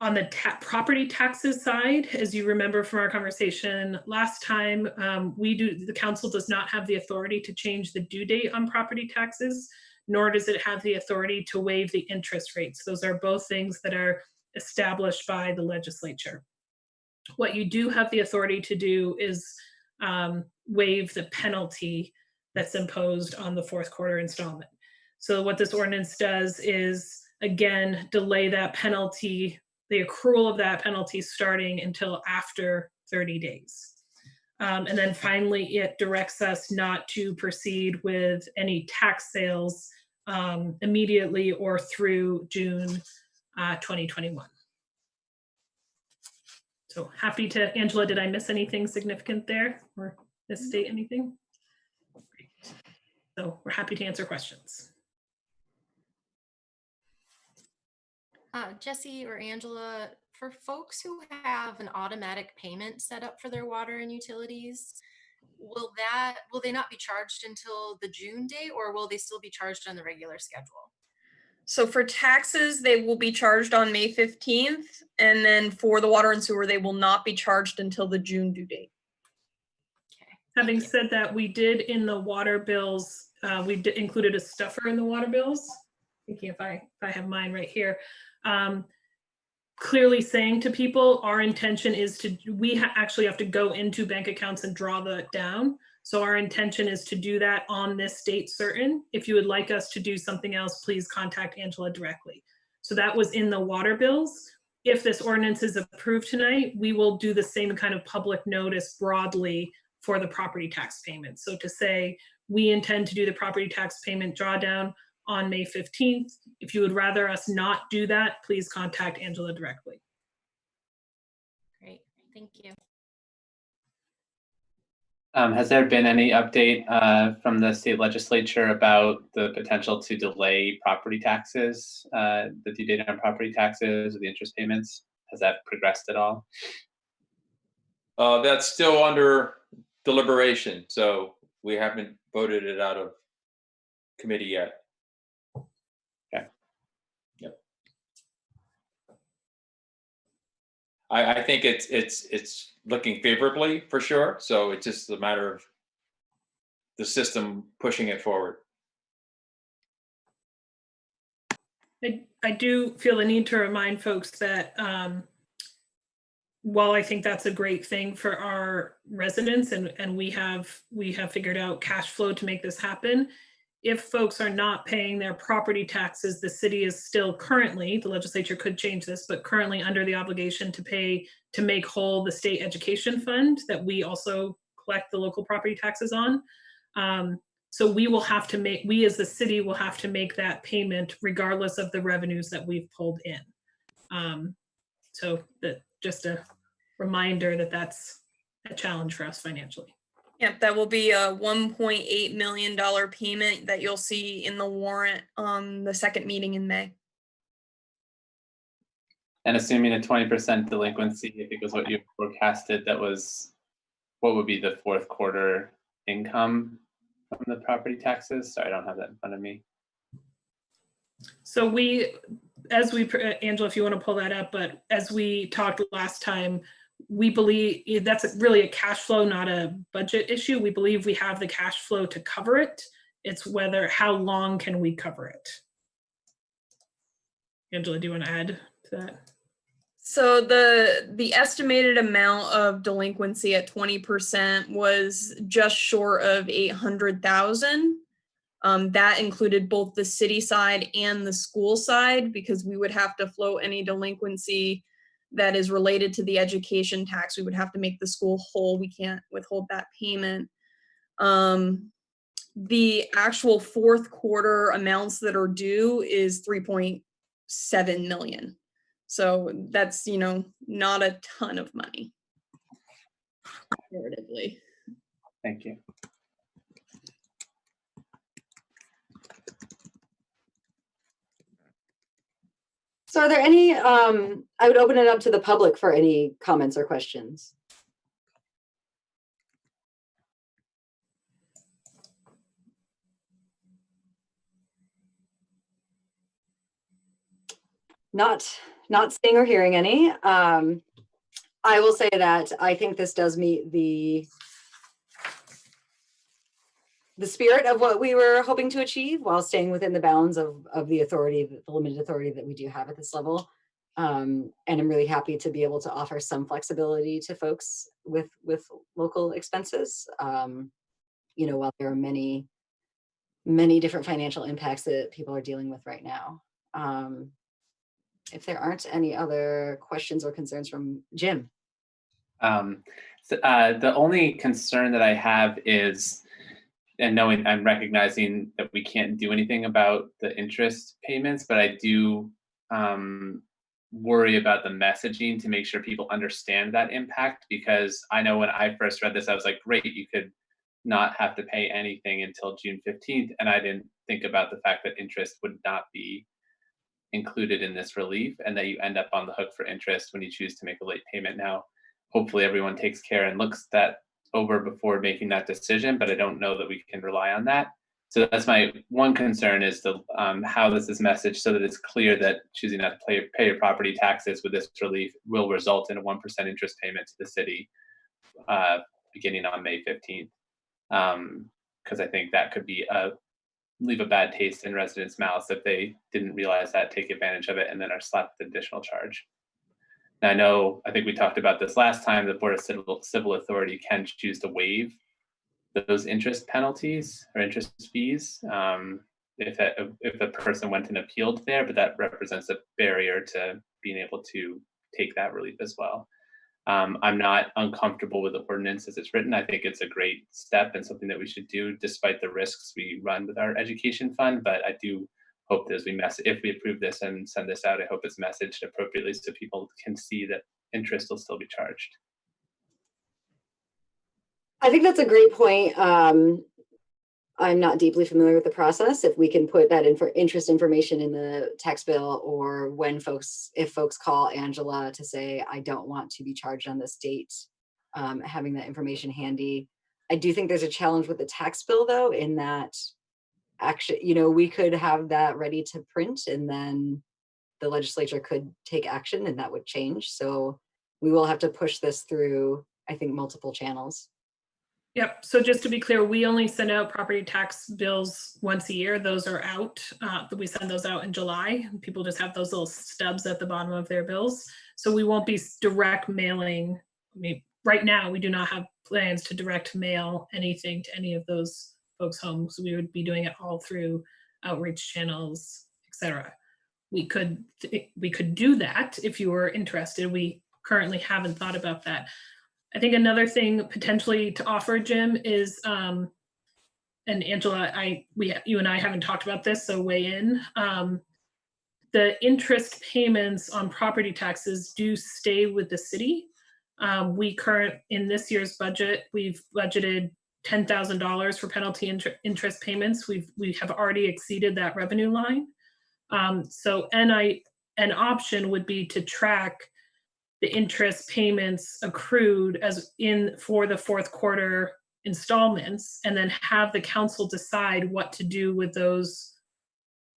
On the property taxes side, as you remember from our conversation last time, the council does not have the authority to change the due date on property taxes, nor does it have the authority to waive the interest rates. Those are both things that are established by the legislature. What you do have the authority to do is waive the penalty that's imposed on the fourth quarter installment. So what this ordinance does is, again, delay that penalty, the accrual of that penalty starting until after 30 days. And then finally, it directs us not to proceed with any tax sales immediately or through June 2021. So happy to, Angela, did I miss anything significant there or misstate anything? Great. So we're happy to answer questions. Jesse or Angela, for folks who have an automatic payment set up for their water and utilities, will they not be charged until the June date, or will they still be charged on the regular schedule? So for taxes, they will be charged on May 15th. And then for the water and sewer, they will not be charged until the June due date. Okay. Having said that, we did in the water bills, we included a stuffer in the water bills. Thinking if I have mine right here. Clearly saying to people, our intention is to, actually have to go into bank accounts and draw that down. So our intention is to do that on this date certain. If you would like us to do something else, please contact Angela directly. So that was in the water bills. If this ordinance is approved tonight, we will do the same kind of public notice broadly for the property tax payment. So to say, we intend to do the property tax payment drawdown on May 15th. If you would rather us not do that, please contact Angela directly. Great, thank you. Has there been any update from the state legislature about the potential to delay property taxes, the due date on property taxes or the interest payments? Has that progressed at all? That's still under deliberation, so we haven't voted it out of committee yet. Okay. Yep. I think it's looking favorably for sure. So it's just a matter of the system pushing it forward. I do feel the need to remind folks that while I think that's a great thing for our residents and we have figured out cash flow to make this happen, if folks are not paying their property taxes, the city is still currently, the legislature could change this, but currently under the obligation to make whole the state education fund that we also collect the local property taxes on. So we as the city will have to make that payment regardless of the revenues that we've pulled in. So that just a reminder that that's a challenge for us financially. Yep, that will be a $1.8 million payment that you'll see in the warrant on the second meeting in May. And assuming a 20% delinquency, I think was what you forecasted, that was, what would be the fourth quarter income from the property taxes? Sorry, I don't have that in front of me. So Angela, if you want to pull that up, but as we talked last time, we believe that's really a cash flow, not a budget issue. We believe we have the cash flow to cover it. It's how long can we cover it? Angela, do you want to add to that? So the estimated amount of delinquency at 20% was just short of 800,000. That included both the city side and the school side, because we would have to float any delinquency that is related to the education tax. We would have to make the school whole. We can't withhold that payment. The actual fourth quarter amounts that are due is 3.7 million. So that's, not a ton of money comparatively. Thank you. So are there any, I would open it up to the public for any comments or questions. Not seeing or hearing any. I will say that I think this does meet the spirit of what we were hoping to achieve while staying within the bounds of the authority, the limited authority that we do have at this level. And I'm really happy to be able to offer some flexibility to folks with local expenses. While there are many different financial impacts that people are dealing with right now. If there aren't any other questions or concerns from Jim. The only concern that I have is, and knowing I'm recognizing that we can't do anything about the interest payments, but I do worry about the messaging to make sure people understand that impact, because I know when I first read this, I was like, great, you could not have to pay anything until June 15th. And I didn't think about the fact that interest would not be included in this relief, and that you end up on the hook for interest when you choose to make a late payment. Now, hopefully everyone takes care and looks that over before making that decision, but I don't know that we can rely on that. So that's my one concern, is the how this is messaged so that it's clear that choosing not to pay your property taxes with this relief will result in a 1% interest payment to the city beginning on May 15th. Because I think that could be leave a bad taste in residents' mouths if they didn't realize that, take advantage of it, and then are slapped with additional charge. And I think we talked about this last time, the Board of Civil Authority can choose to waive those interest penalties or interest fees if a person went and appealed there, but that represents a barrier to being able to take that relief as well. I'm not uncomfortable with the ordinance as it's written. I think it's a great step and something that we should do despite the risks we run with our education fund. But I do hope that if we approve this and send this out, I hope it's messaged appropriately so people can see that interest will still be charged. I think that's a great point. I'm not deeply familiar with the process. If we can put that interest information in the tax bill, or if folks call Angela to say, I don't want to be charged on this date, having that information handy. I do think there's a challenge with the tax bill though, in that actually, we could have that ready to print and then the legislature could take action and that would change. So we will have to push this through, I think, multiple channels. Yep. So just to be clear, we only send out property tax bills once a year. Those are out. We send those out in July. People just have those little stubs at the bottom of their bills. So we won't be direct mailing. Right now, we do not have plans to direct mail anything to any of those folks' homes. We would be doing it all through outreach channels, etc. We could do that if you were interested. We currently haven't thought about that. I think another thing potentially to offer, Jim, is, and Angela, you and I haven't talked about this, so weigh in. The interest payments on property taxes do stay with the city. In this year's budget, we've budgeted $10,000 for penalty interest payments. We have already exceeded that revenue line. So an option would be to track the interest payments accrued for the fourth quarter installments, and then have the council decide what to do with those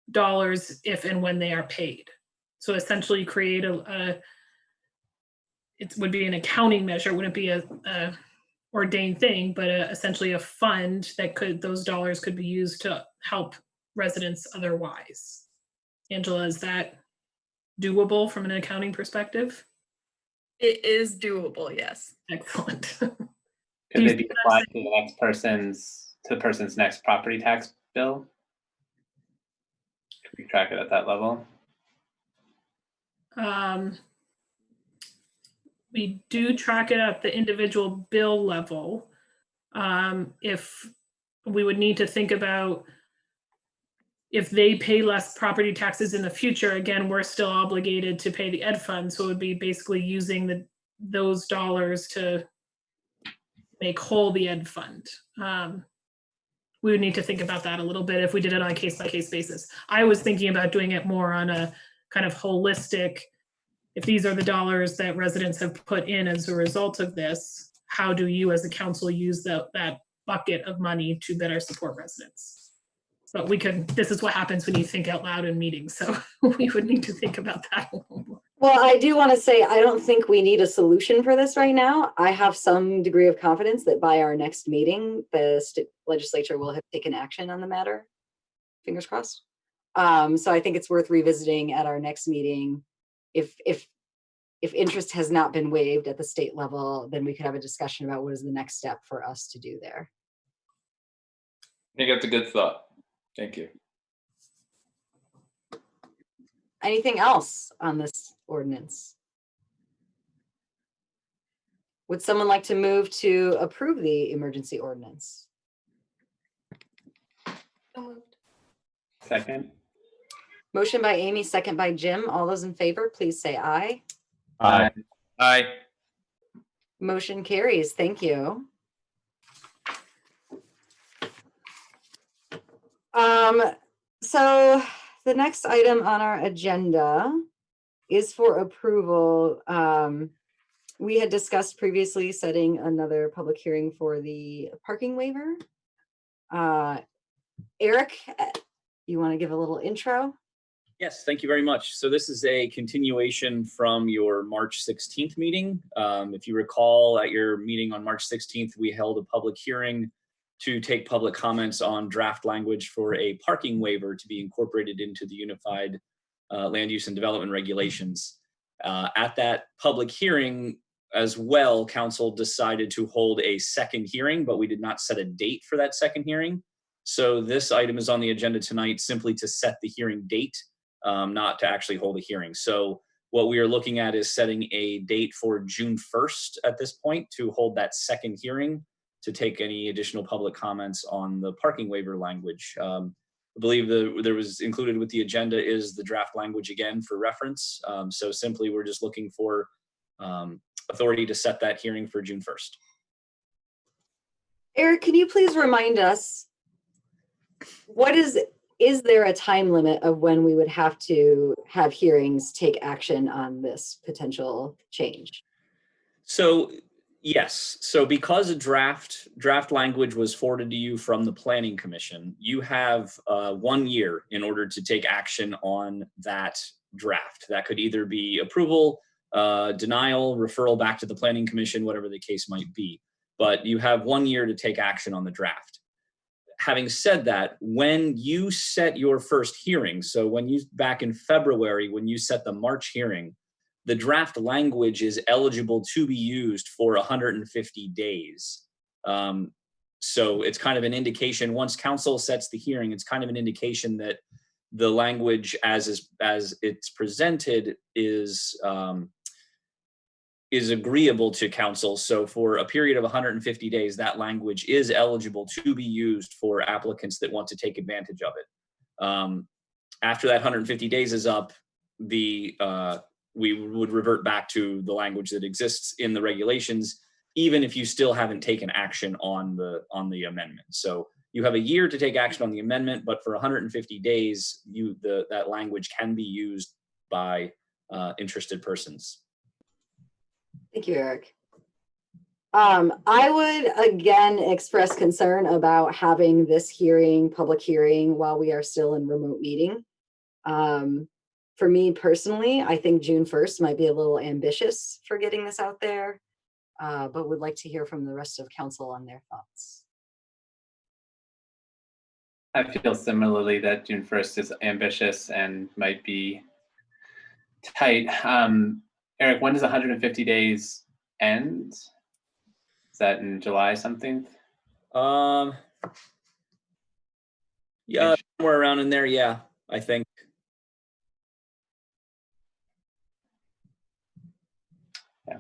dollars if and when they are paid. So essentially create it would be an accounting measure, wouldn't be a ordained thing, but essentially a fund that those dollars could be used to help residents otherwise. Angela, is that doable from an accounting perspective? It is doable, yes. Excellent. Could they be applied to the person's next property tax bill? Could we track it at that level? we do track it at the individual bill level. If we would need to think about if they pay less property taxes in the future, again, we're still obligated to pay the ed fund. So it would be basically using those dollars to make whole the ed fund. We would need to think about that a little bit if we did it on a case-by-case basis. I was thinking about doing it more on a kind of holistic, if these are the dollars that residents have put in as a result of this, how do you as a council use that bucket of money to better support residents? But this is what happens when you think out loud in meetings. So we would need to think about that a little more. Well, I do want to say, I don't think we need a solution for this right now. I have some degree of confidence that by our next meeting, the state legislature will have taken action on the matter. Fingers crossed. So I think it's worth revisiting at our next meeting. If interest has not been waived at the state level, then we could have a discussion about what is the next step for us to do there. I think that's a good thought. Thank you. Anything else on this ordinance? Would someone like to move to approve the emergency ordinance? So moved. Second. Motion by Amy, second by Jim. All those in favor, please say aye. Aye. Aye. Motion carries. Thank you. So the next item on our agenda is for approval. We had discussed previously setting another public hearing for the parking waiver. Eric, you want to give a little intro? Yes, thank you very much. So this is a continuation from your March 16th meeting. If you recall, at your meeting on March 16th, we held a public hearing to take public comments on draft language for a parking waiver to be incorporated into the Unified Land Use and Development Regulations. At that public hearing as well, council decided to hold a second hearing, but we did not set a date for that second hearing. So this item is on the agenda tonight simply to set the hearing date, not to actually hold a hearing. So what we are looking at is setting a date for June 1st at this point to hold that second hearing to take any additional public comments on the parking waiver language. I believe there was included with the agenda is the draft language again for reference. So simply we're just looking for authority to set that hearing for June 1st. Eric, can you please remind us, is there a time limit of when we would have to have hearings take action on this potential change? So yes, so because a draft language was forwarded to you from the Planning Commission, you have 1 year in order to take action on that draft. That could either be approval, denial, referral back to the Planning Commission, whatever the case might be. But you have 1 year to take action on the draft. Having said that, when you set your first hearing, so back in February, when you set the March hearing, the draft language is eligible to be used for 150 days. So it's kind of an indication, once council sets the hearing, it's kind of an indication that the language as it's presented is agreeable to council. So for a period of 150 days, that language is eligible to be used for applicants that want to take advantage of it. After that 150 days is up, we would revert back to the language that exists in the regulations, even if you still haven't taken action on the amendment. So you have a year to take action on the amendment, but for 150 days, that language can be used by interested persons. Thank you, Eric. I would again express concern about having this public hearing while we are still in remote meeting. For me personally, I think June 1st might be a little ambitious for getting this out there, but would like to hear from the rest of council on their thoughts. I feel similarly that June 1st is ambitious and might be tight. Eric, when does 150 days end? Is that in July something? Yeah, somewhere around in there, yeah, I think. Yeah.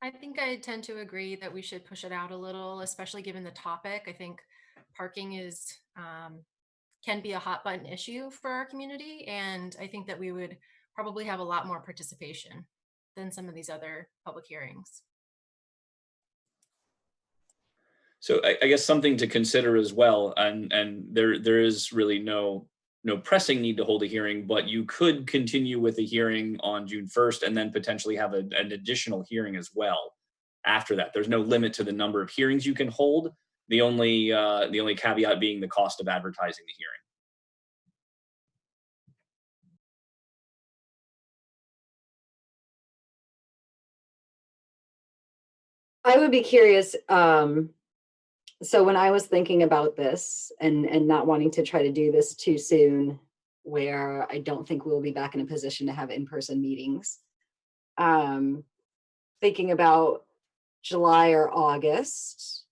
I think I tend to agree that we should push it out a little, especially given the topic. I think parking is can be a hot button issue for our community, and I think that we would probably have a lot more participation than some of these other public hearings. So I guess something to consider as well, and there is really no pressing need to hold a hearing, but you could continue with a hearing on June 1st and then potentially have an additional hearing as well after that. There's no limit to the number of hearings you can hold. The only caveat being the cost of advertising the hearing. I would be curious. So when I was thinking about this and not wanting to try to do this too soon, where I don't think we'll be back in a position to have in-person meetings, thinking about July or August,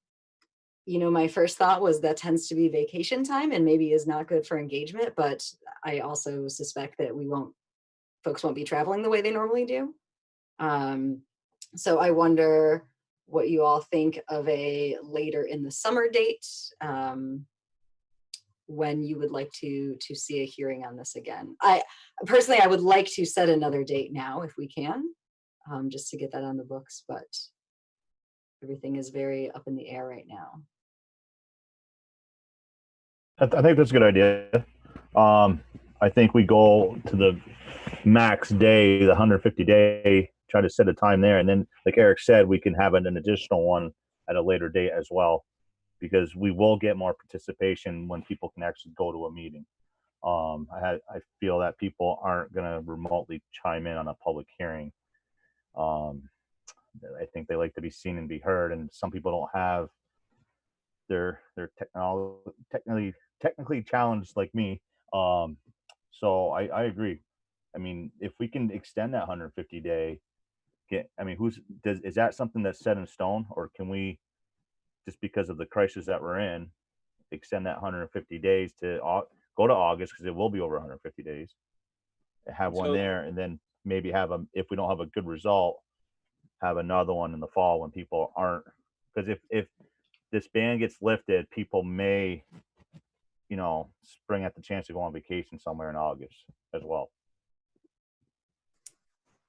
my first thought was that tends to be vacation time and maybe is not good for engagement, but I also suspect that folks won't be traveling the way they normally do. So I wonder what you all think of a later in the summer date, when you would like to see a hearing on this again. I personally would like to set another date now if we can, just to get that on the books, but everything is very up in the air right now. I think that's a good idea. I think we go to the max day, the 150 day, try to set a time there. And then, like Eric said, we can have an additional one at a later date as well, because we will get more participation when people can actually go to a meeting. I feel that people aren't going to remotely chime in on a public hearing. I think they like to be seen and be heard, and some people don't have they're technically challenged like me. So I agree. I mean, if we can extend that 150 day, is that something that's set in stone, or can we, just because of the crisis that we're in, extend that 150 days to go to August, because it will be over 150 days, have one there, and then maybe if we don't have a good result, have another one in the fall when people aren't, because if this ban gets lifted, people may, spring at the chance to go on vacation somewhere in August as well.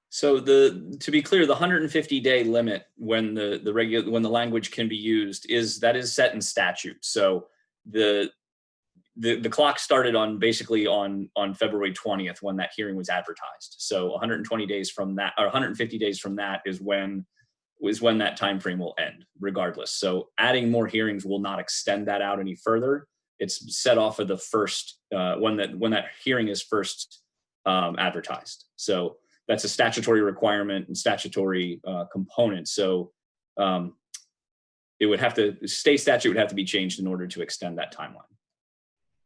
So to be clear, the 150 day limit when the language can be used is set in statute. So the clock started basically on February 20th when that hearing was advertised. So 120 days from that, or 150 days from that, is when that time frame will end, regardless. So adding more hearings will not extend that out any further. It's set off of the first when that hearing is first advertised. So that's a statutory requirement and statutory component. So it would have to, state statute would have to be changed in order to extend that timeline.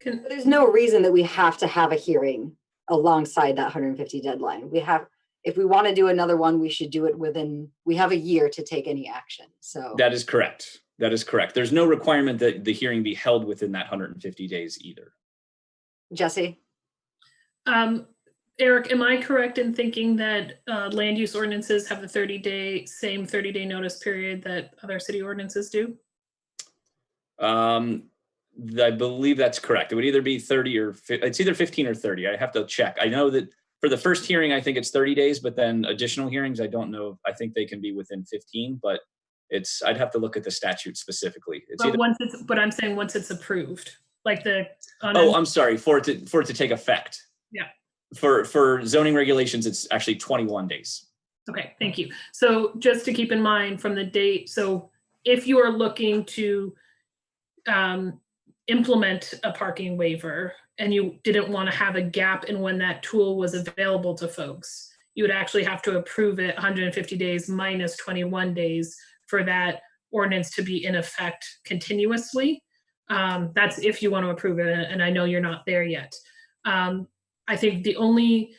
There's no reason that we have to have a hearing alongside that 150 deadline. If we want to do another one, we should do it we have a year to take any action. So that is correct. There's no requirement that the hearing be held within that 150 days either. Jesse? Eric, am I correct in thinking that land use ordinances have the same 30-day notice period that other city ordinances do? I believe that's correct. It would either be 30 or it's either 15 or 30. I have to check. I know that for the first hearing, I think it's 30 days, but then additional hearings, I don't know. I think they can be within 15, but I'd have to look at the statute specifically. But I'm saying once it's approved, like I'm sorry, for it to take effect. Yeah. For zoning regulations, it's actually 21 days. Okay, thank you. So just to keep in mind from the date, so if you are looking to implement a parking waiver and you didn't want to have a gap in when that tool was available to folks, you would actually have to approve it 150 days minus 21 days for that ordinance to be in effect continuously. That's if you want to approve it, and I know you're not there yet. I think the only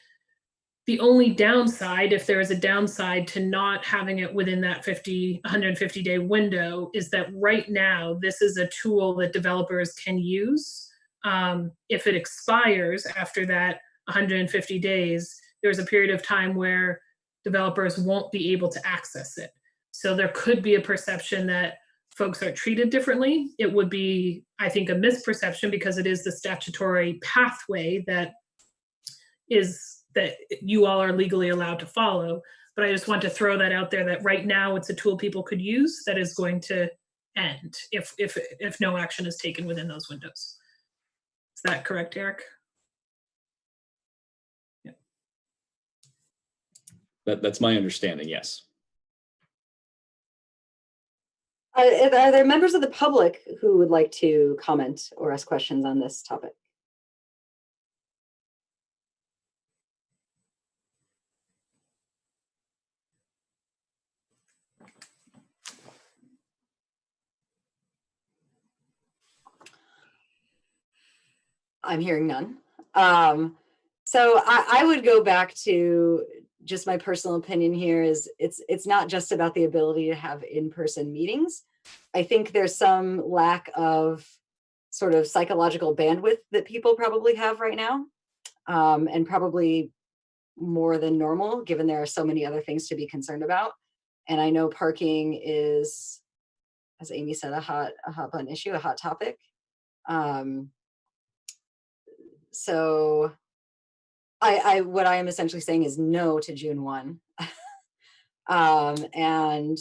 downside, if there is a downside to not having it within that 150 day window, is that right now this is a tool that developers can use. If it expires after that 150 days, there's a period of time where developers won't be able to access it. So there could be a perception that folks are treated differently. It would be, I think, a misperception because it is the statutory pathway that you all are legally allowed to follow. But I just want to throw that out there that right now it's a tool people could use that is going to end if no action is taken within those windows. Is that correct, Eric? Yeah. That's my understanding, yes. Are there members of the public who would like to comment or ask questions on this topic? I'm hearing none. So I would go back to just my personal opinion here is it's not just about the ability to have in-person meetings. I think there's some lack of sort of psychological bandwidth that people probably have right now, and probably more than normal, given there are so many other things to be concerned about. And I know parking is, as Amy said, a hot button issue, a hot topic. So what I am essentially saying is no to June 1. And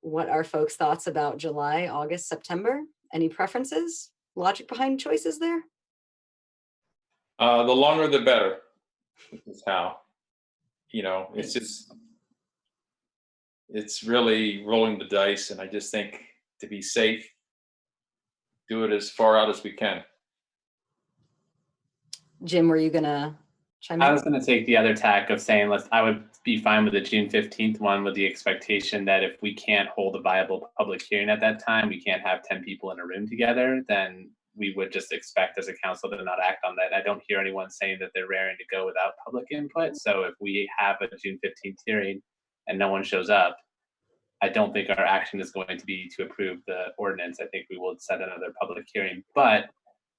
what are folks' thoughts about July, August, September? Any preferences? Logic behind choices there? The longer the better. This is how, it's really rolling the dice. And I just think to be safe, do it as far out as we can. Jim, were you gonna chime in? I was going to take the other tack of saying, I would be fine with the June 15th one with the expectation that if we can't hold a viable public hearing at that time, we can't have 10 people in a room together, then we would just expect as a council to not act on that. I don't hear anyone saying that they're raring to go without public input. So if we have a June 15th hearing and no one shows up, I don't think our action is going to be to approve the ordinance. I think we will set another public hearing. But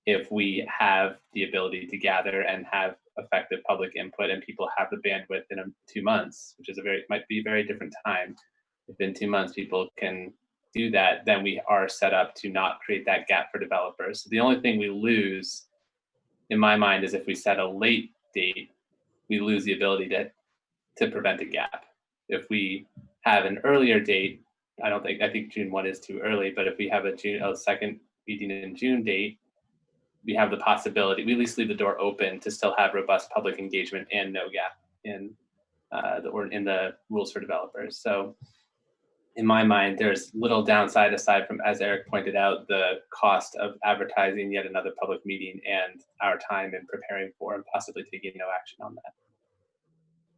if we have the ability to gather and have effective public input and people have the bandwidth in 2 months, which is might be a very different time. If in 2 months people can do that, then we are set up to not create that gap for developers. So the only thing we lose, in my mind, is if we set a late date, we lose the ability to prevent a gap. If we have an earlier date, I think June 1 is too early, but if we have a second meeting in June date, we have the possibility, we at least leave the door open to still have robust public engagement and no gap in the rules for developers. So in my mind, there's little downside aside from, as Eric pointed out, the cost of advertising yet another public meeting and our time in preparing for and possibly taking no action on that.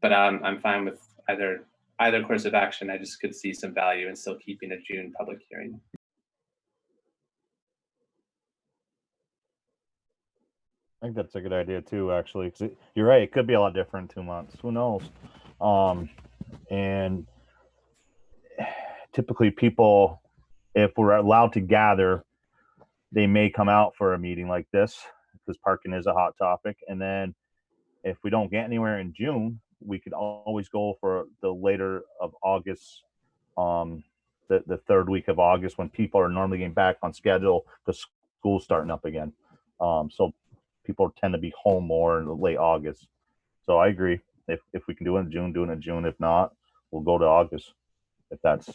But I'm fine with either course of action. I just could see some value in still keeping a June public hearing. I think that's a good idea too, actually, because you're right. It could be a lot different in 2 months. Who knows? And typically people, if we're allowed to gather, they may come out for a meeting like this because parking is a hot topic. And then if we don't get anywhere in June, we could always go for the later of August, the third week of August, when people are normally getting back on schedule because school's starting up again. So people tend to be home more in late August. So I agree. If we can do it in June, do it in June. If not, we'll go to August. If that's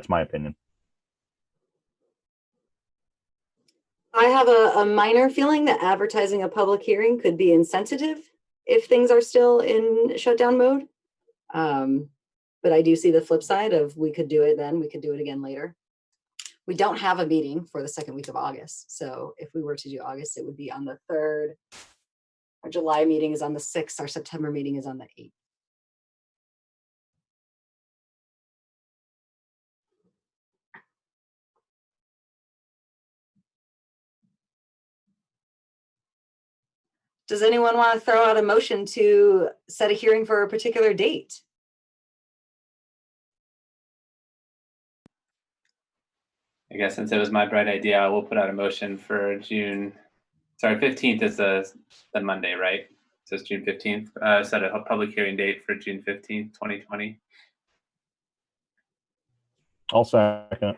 my opinion. I have a minor feeling that advertising a public hearing could be insensitive if things are still in shutdown mode. But I do see the flip side of we could do it then, we could do it again later. We don't have a meeting for the second week of August. So if we were to do August, it would be on the 3rd. Our July meeting is on the 6th. Our September meeting is on the 8th. Does anyone want to throw out a motion to set a hearing for a particular date? I guess since it was my bright idea, I will put out a motion for June. Sorry, 15th is the Monday, right? So it's June 15th. Set a public hearing date for June 15th, 2020. I'll second.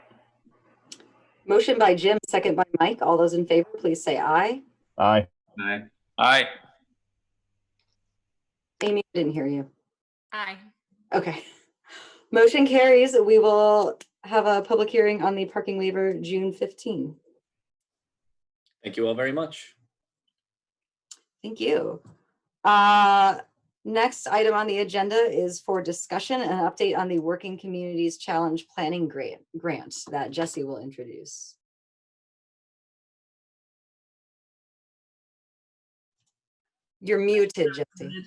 Motion by Jim, second by Mike. All those in favor, please say aye. Aye. Aye. Aye. Amy, I didn't hear you. Aye. Okay. Motion carries. We will have a public hearing on the parking waiver June 15. Thank you all very much. Thank you. Next item on the agenda is for discussion and an update on the Working Communities Challenge Planning Grant that Jesse will introduce. You're muted, Jesse.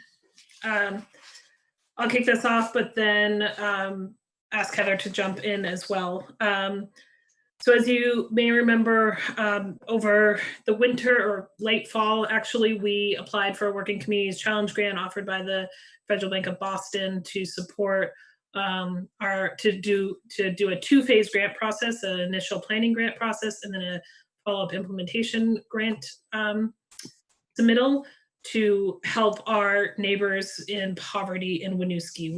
I'll kick this off, but then ask Heather to jump in as well. So as you may remember, over the winter or late fall, actually, we applied for a Working Communities Challenge Grant offered by the Federal Bank of Boston to support to do a two-phase grant process, an initial planning grant process, and then a follow-up implementation grant submittal to help our neighbors in poverty in Winooski.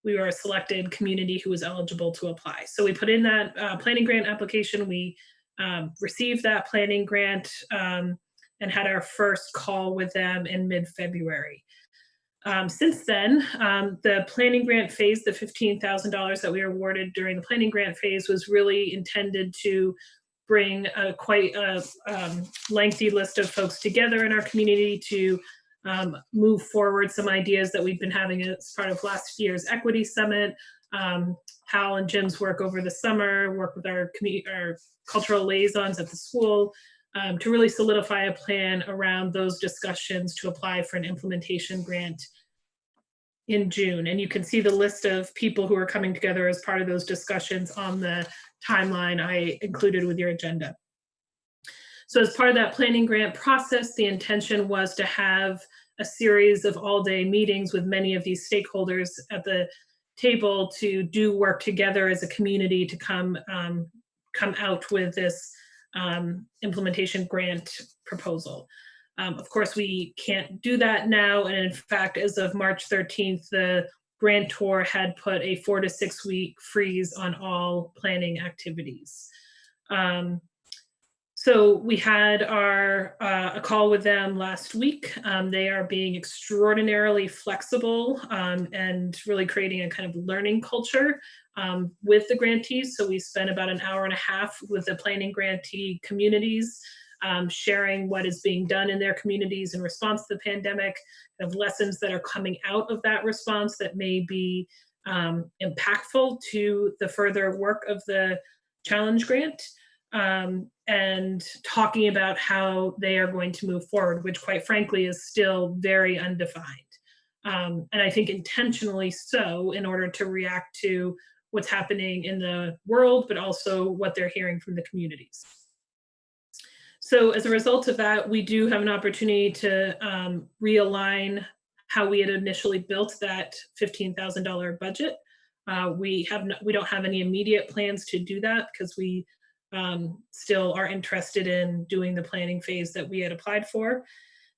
We were a selected community who was eligible to apply. So we put in that planning grant application. We received that planning grant and had our first call with them in mid-February. Since then, the planning grant phase, the $15,000 that we were awarded during the planning grant phase, was really intended to bring quite a lengthy list of folks together in our community to move forward some ideas that we've been having as part of last year's Equity Summit. Hal and Jim's work over the summer, work with our cultural liaisons at the school to really solidify a plan around those discussions to apply for an implementation grant in June. And you can see the list of people who are coming together as part of those discussions on the timeline I included with your agenda. So as part of that planning grant process, the intention was to have a series of all-day meetings with many of these stakeholders at the table to do work together as a community to come out with this implementation grant proposal. Of course, we can't do that now. And in fact, as of March 13th, the grantor had put a 4 to 6 week freeze on all planning activities. So we had a call with them last week. They are being extraordinarily flexible and really creating a kind of learning culture with the grantees. So we spent about an hour and a half with the planning grantee communities, sharing what is being done in their communities in response to the pandemic, of lessons that are coming out of that response that may be impactful to the further work of the challenge grant. And talking about how they are going to move forward, which quite frankly is still very undefined. And I think intentionally so, in order to react to what's happening in the world, but also what they're hearing from the communities. So as a result of that, we do have an opportunity to realign how we had initially built that $15,000 budget. We don't have any immediate plans to do that because we still are interested in doing the planning phase that we had applied for.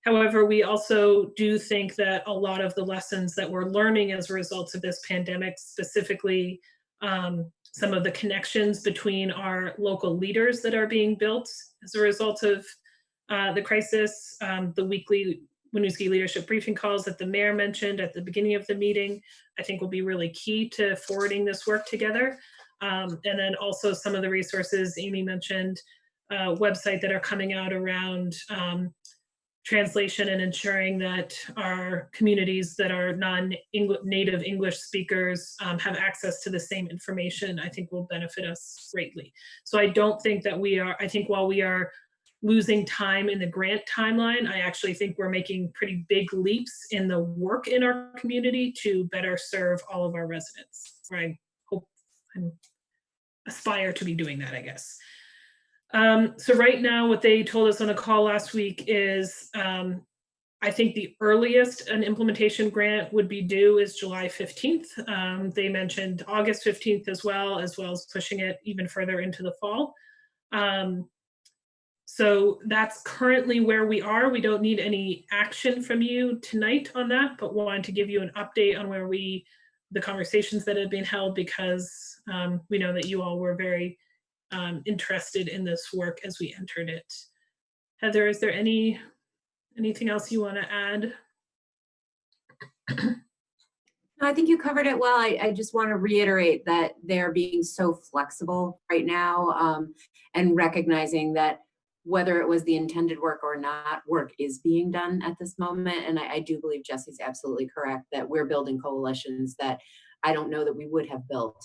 However, we also do think that a lot of the lessons that we're learning as a result of this pandemic, specifically some of the connections between our local leaders that are being built as a result of the crisis, the weekly Winooski leadership briefing calls that the mayor mentioned at the beginning of the meeting, I think will be really key to forwarding this work together. And then also some of the resources Amy mentioned, website that are coming out around translation and ensuring that our communities that are non-native English speakers have access to the same information, I think will benefit us greatly. So I don't think that I think while we are losing time in the grant timeline, I actually think we're making pretty big leaps in the work in our community to better serve all of our residents. I hope and aspire to be doing that, I guess. So right now, what they told us on a call last week is, I think the earliest an implementation grant would be due is July 15th. They mentioned August 15th as well as pushing it even further into the fall. So that's currently where we are. We don't need any action from you tonight on that, but wanted to give you an update on where we the conversations that had been held, because we know that you all were very interested in this work as we entered it. Heather, is there anything else you want to add? I think you covered it well. I just want to reiterate that they're being so flexible right now, and recognizing that whether it was the intended work or not, work is being done at this moment. And I do believe Jesse's absolutely correct that we're building coalitions that I don't know that we would have built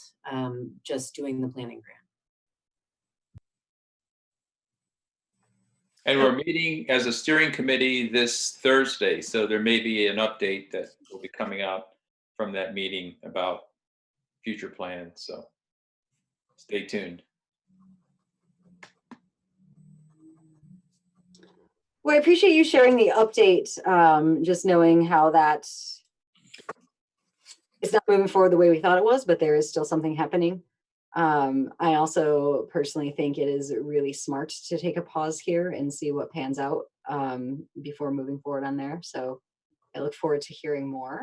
just doing the planning grant. And we're meeting as a steering committee this Thursday, so there may be an update that will be coming out from that meeting about future plans, so stay tuned. Well, I appreciate you sharing the update, just knowing how that it's not moving forward the way we thought it was, but there is still something happening. I also personally think it is really smart to take a pause here and see what pans out before moving forward on there. So I look forward to hearing more.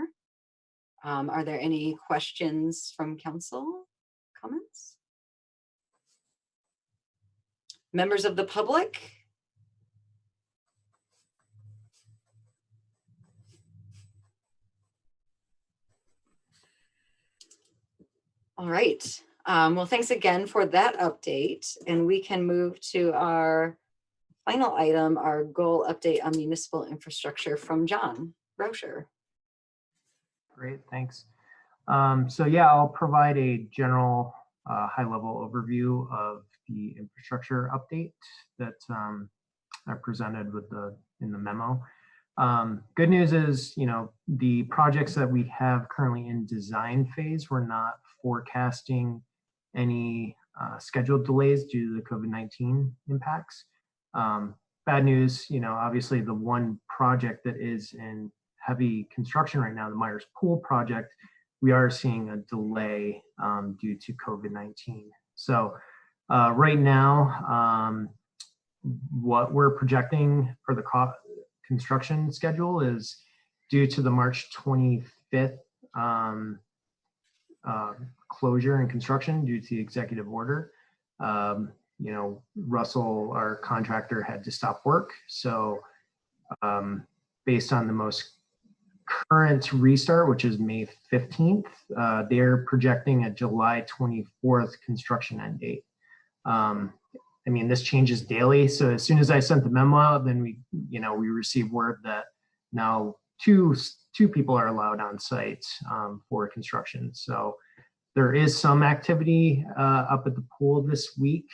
Are there any questions from council? Comments? Members of the public? All right. Well, thanks again for that update. And we can move to our final item, our goal update on municipal infrastructure from John Rocher. Great, thanks. So yeah, I'll provide a general high-level overview of the infrastructure update that I presented in the memo. Good news is, the projects that we have currently in design phase, we're not forecasting any scheduled delays due to the COVID-19 impacts. Bad news, obviously the one project that is in heavy construction right now, the Myers Pool project, we are seeing a delay due to COVID-19. So right now, what we're projecting for the construction schedule is due to the March 25th closure and construction due to the executive order. Russell, our contractor, had to stop work. So based on the most current restart, which is May 15th, they're projecting a July 24th construction end date. This changes daily. So as soon as I sent the memo out, then we received word that now two people are allowed on site for construction. So there is some activity up at the pool this week.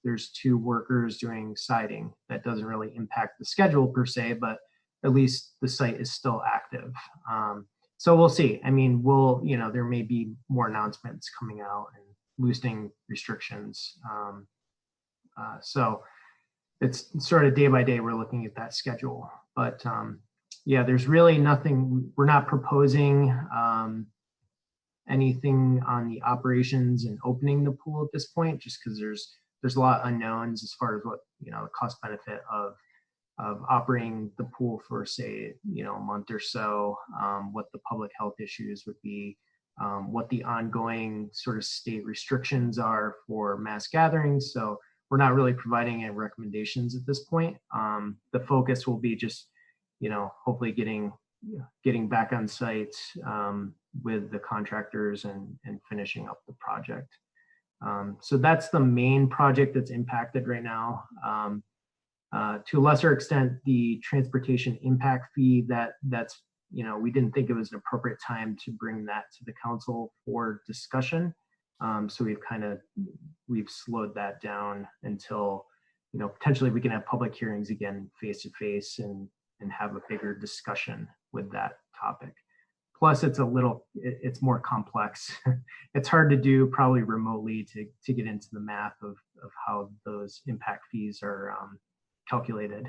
There's 2 workers doing siding. That doesn't really impact the schedule per se, but at least the site is still active. So we'll see. There may be more announcements coming out and loosening restrictions. So it's sort of day by day, we're looking at that schedule. But yeah, there's really nothing, we're not proposing anything on the operations and opening the pool at this point, just because there's a lot of unknowns as far as what, the cost benefit of operating the pool for, say, a month or so, what the public health issues would be, what the ongoing sort of state restrictions are for mass gatherings. So we're not really providing any recommendations at this point. The focus will be just, hopefully getting back on site with the contractors and finishing up the project. So that's the main project that's impacted right now. To a lesser extent, the transportation impact fee, that's we didn't think it was an appropriate time to bring that to the council for discussion. So we've slowed that down until, potentially we can have public hearings again face to face and have a bigger discussion with that topic. Plus it's more complex. It's hard to do probably remotely to get into the math of how those impact fees are calculated.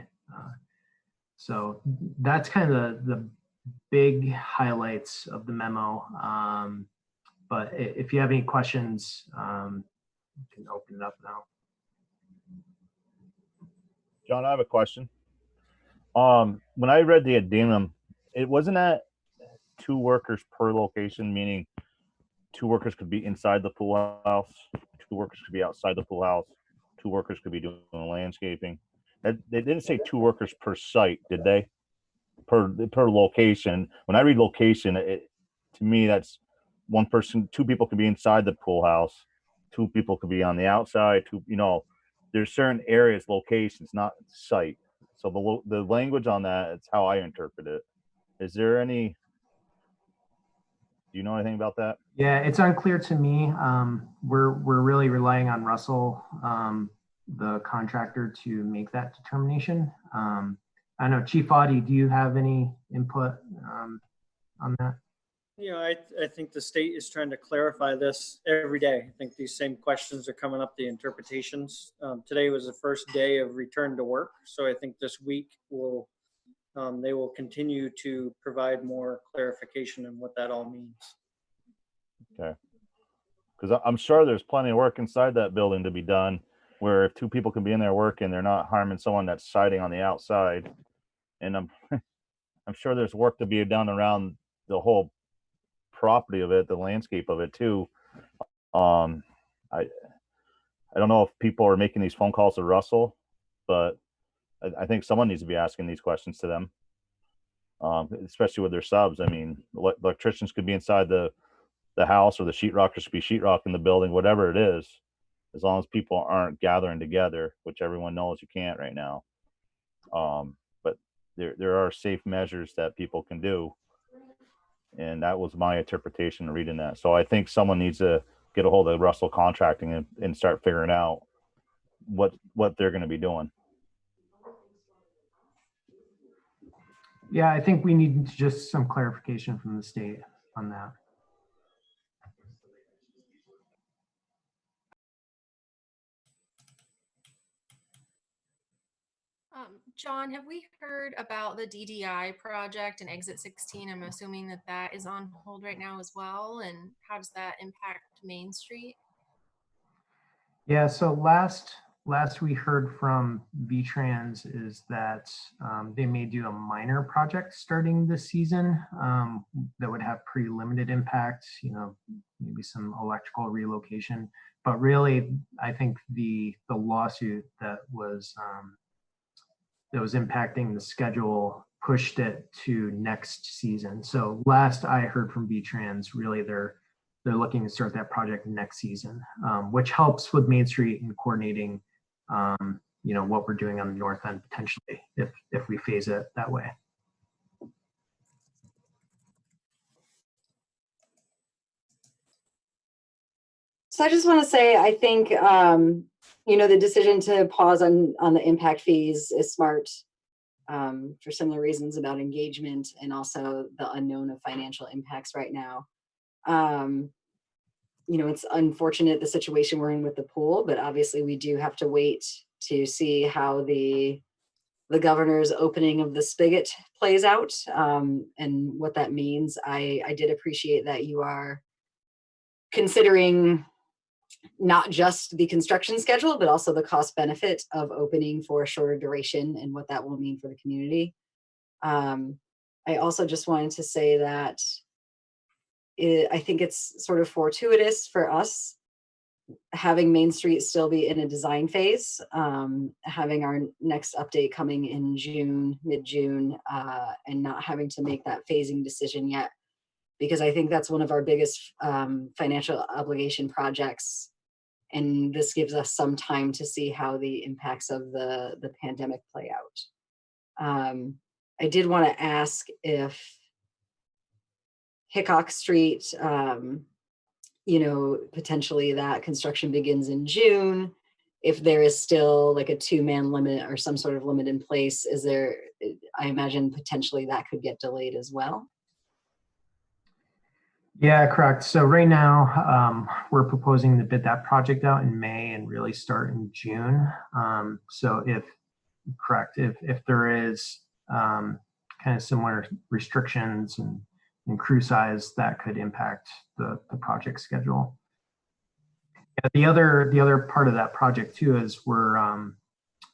So that's kind of the big highlights of the memo. But if you have any questions, you can open it up now. John, I have a question. When I read the addendum, it wasn't that 2 workers per location, meaning 2 workers could be inside the pool house, 2 workers could be outside the pool house, 2 workers could be doing landscaping. They didn't say 2 workers per site, did they? Per location. When I read location, to me that's 1 person, 2 people could be inside the pool house, 2 people could be on the outside. 2, there's certain areas, locations, not site. So the language on that, it's how I interpret it. Is there any? Do you know anything about that? Yeah, it's unclear to me. We're really relying on Russell, the contractor, to make that determination. I know, Chief Audie, do you have any input on that? I think the state is trying to clarify this every day. I think these same questions are coming up, the interpretations. Today was the first day of return to work. So I think this week they will continue to provide more clarification on what that all means. Okay. Because I'm sure there's plenty of work inside that building to be done, where if 2 people can be in there working, they're not harming someone that's siding on the outside. And I'm sure there's work to be done around the whole property of it, the landscape of it too. I don't know if people are making these phone calls to Russell, but I think someone needs to be asking these questions to them, especially with their subs. I mean, electricians could be inside the house, or the sheetrockers could be sheetrocking the building, whatever it is, as long as people aren't gathering together, which everyone knows you can't right now. But there are safe measures that people can do. And that was my interpretation of reading that. So I think someone needs to get a hold of Russell Contracting and start figuring out what they're going to be doing. Yeah, I think we need just some clarification from the state on that. John, have we heard about the DDI project and Exit 16? I'm assuming that is on hold right now as well. And how does that impact Main Street? Yeah, so last we heard from VTrans is that they may do a minor project starting this season that would have pretty limited impact, maybe some electrical relocation. But really, I think the lawsuit that was impacting the schedule pushed it to next season. So last I heard from VTrans, really they're looking to start that project next season, which helps with Main Street and coordinating, what we're doing on the north end potentially if we phase it that way. So I just want to say, I think, the decision to pause on the impact fees is smart for similar reasons about engagement and also the unknown of financial impacts right now. It's unfortunate the situation we're in with the pool, but obviously we do have to wait to see how the governor's opening of the spigot plays out and what that means. I did appreciate that you are considering not just the construction schedule, but also the cost benefit of opening for a shorter duration and what that will mean for the community. I also just wanted to say that I think it's sort of fortuitous for us having Main Street still be in a design phase, having our next update coming in June, mid-June, and not having to make that phasing decision yet, because I think that's one of our biggest financial obligation projects. And this gives us some time to see how the impacts of the pandemic play out. I did want to ask if Hickok Street, potentially that construction begins in June. If there is still like a 2-man limit or some sort of limit in place, I imagine potentially that could get delayed as well. Yeah, correct. So right now, we're proposing to bid that project out in May and really start in June. So if there is kind of similar restrictions and crew size, that could impact the project schedule. The other part of that project too is we're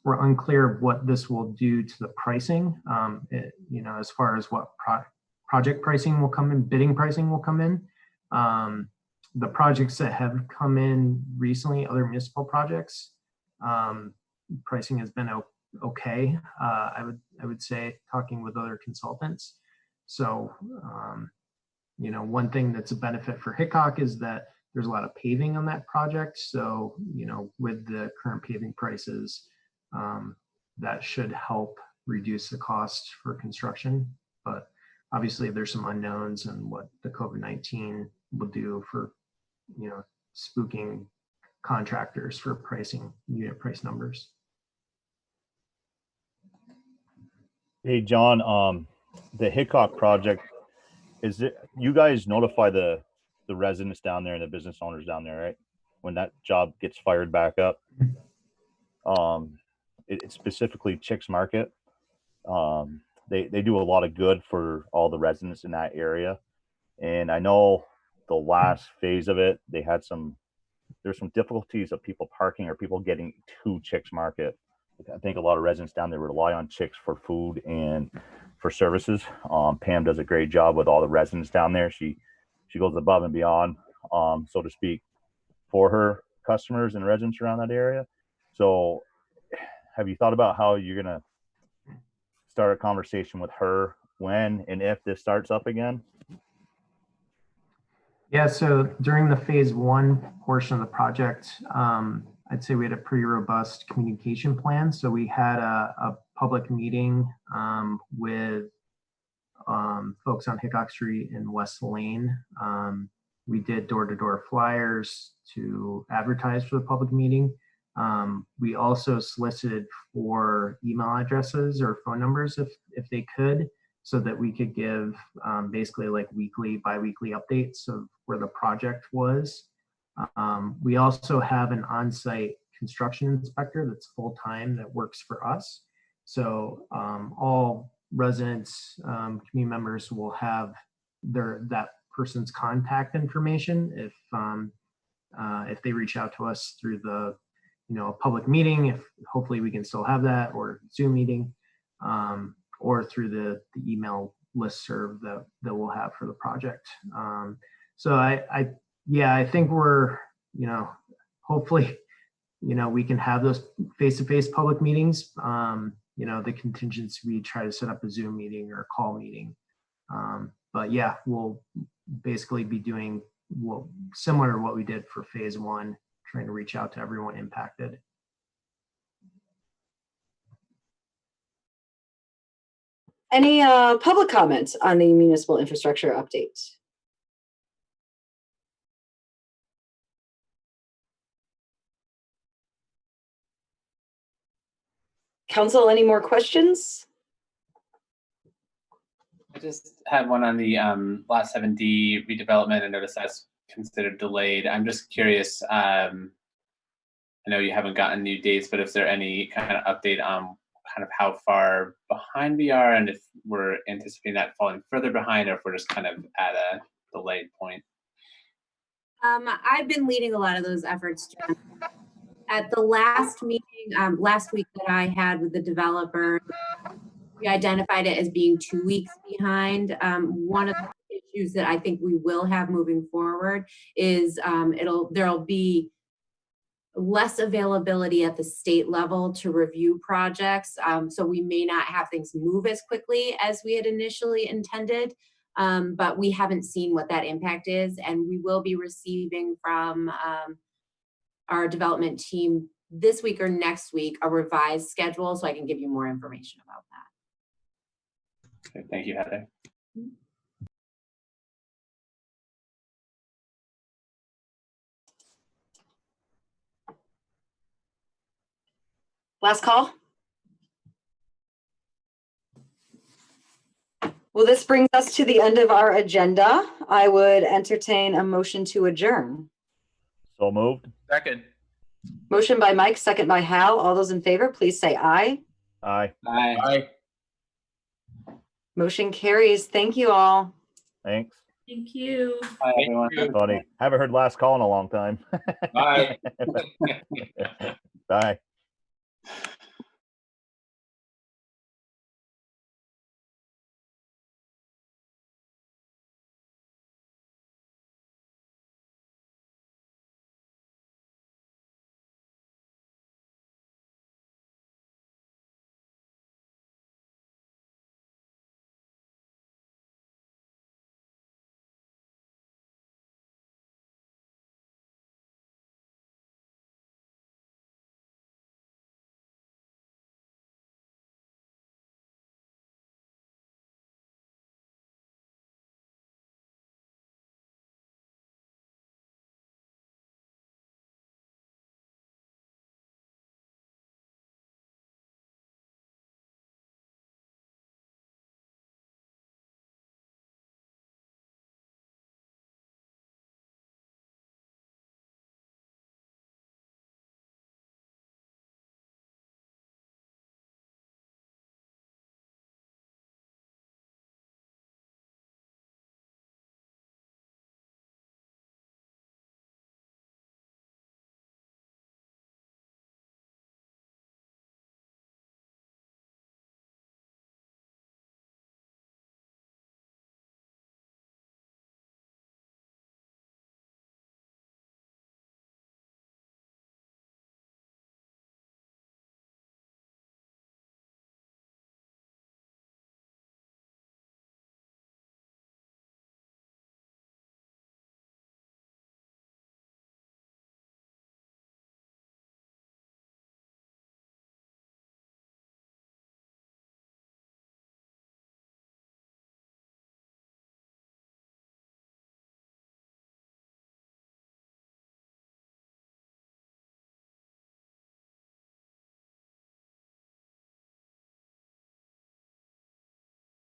unclear of what this will do to the pricing. As far as what project pricing will come in, bidding pricing will come in. The projects that have come in recently, other municipal projects, pricing has been okay. I would say, talking with other consultants. So, you know, one thing that's a benefit for Hickok is that there's a lot of paving on that project. So, you know, with the current paving prices, that should help reduce the cost for construction. But obviously there's some unknowns and what the COVID-19 will do for, you know, spooking contractors for pricing unit price numbers. Hey, John, the Hickok project, is it, you guys notify the residents down there and the business owners down there, right? When that job gets fired back up? It's specifically Chicks Market. They do a lot of good for all the residents in that area. And I know the last phase of it, they had there's some difficulties of people parking or people getting to Chicks Market. I think a lot of residents down there rely on Chicks for food and for services. Pam does a great job with all the residents down there. She goes above and beyond, so to speak, for her customers and residents around that area. So have you thought about how you're going to start a conversation with her when and if this starts up again? Yeah, so during the phase 1 portion of the project, I'd say we had a pretty robust communication plan. So we had a public meeting with folks on Hickok Street and West Lane. We did door-to-door flyers to advertise for the public meeting. We also solicited for email addresses or phone numbers if they could, so that we could give basically like weekly, bi-weekly updates of where the project was. We also have an on-site construction inspector that's full-time that works for us. So all residents, community members will have that person's contact information if they reach out to us through the, you know, a public meeting, if hopefully we can still have that, or Zoom meeting, or through the email listserv that we'll have for the project. So I think we're, you know, hopefully, you know, we can have those face-to-face public meetings. You know, the contingency, we try to set up a Zoom meeting or a call meeting. But yeah, we'll basically be doing similar to what we did for phase 1, trying to reach out to everyone impacted. Any public comments on the municipal infrastructure update? Council, any more questions? I just had one on the Lot 7D redevelopment. I noticed that's considered delayed. I'm just curious, I know you haven't gotten new dates, but if there any kind of update on kind of how far behind we are, and if we're anticipating that falling further behind, or if we're just kind of at a delayed point. I've been leading a lot of those efforts, John. At the last meeting, last week that I had with the developer, we identified it as being 2 weeks behind. One of the issues that I think we will have moving forward is there'll be less availability at the state level to review projects. So we may not have things move as quickly as we had initially intended, but we haven't seen what that impact is. And we will be receiving from our development team this week or next week a revised schedule, so I can give you more information about that. Okay, thank you, Heather. Last call. Well, this brings us to the end of our agenda. I would entertain a motion to adjourn. So moved. Second. Motion by Mike, second by Hal. All those in favor, please say aye. Aye. Aye. Aye. Motion carries. Thank you all. Thanks. Thank you. Bye, everyone. Buddy, haven't heard last call in a long time. Bye. Bye.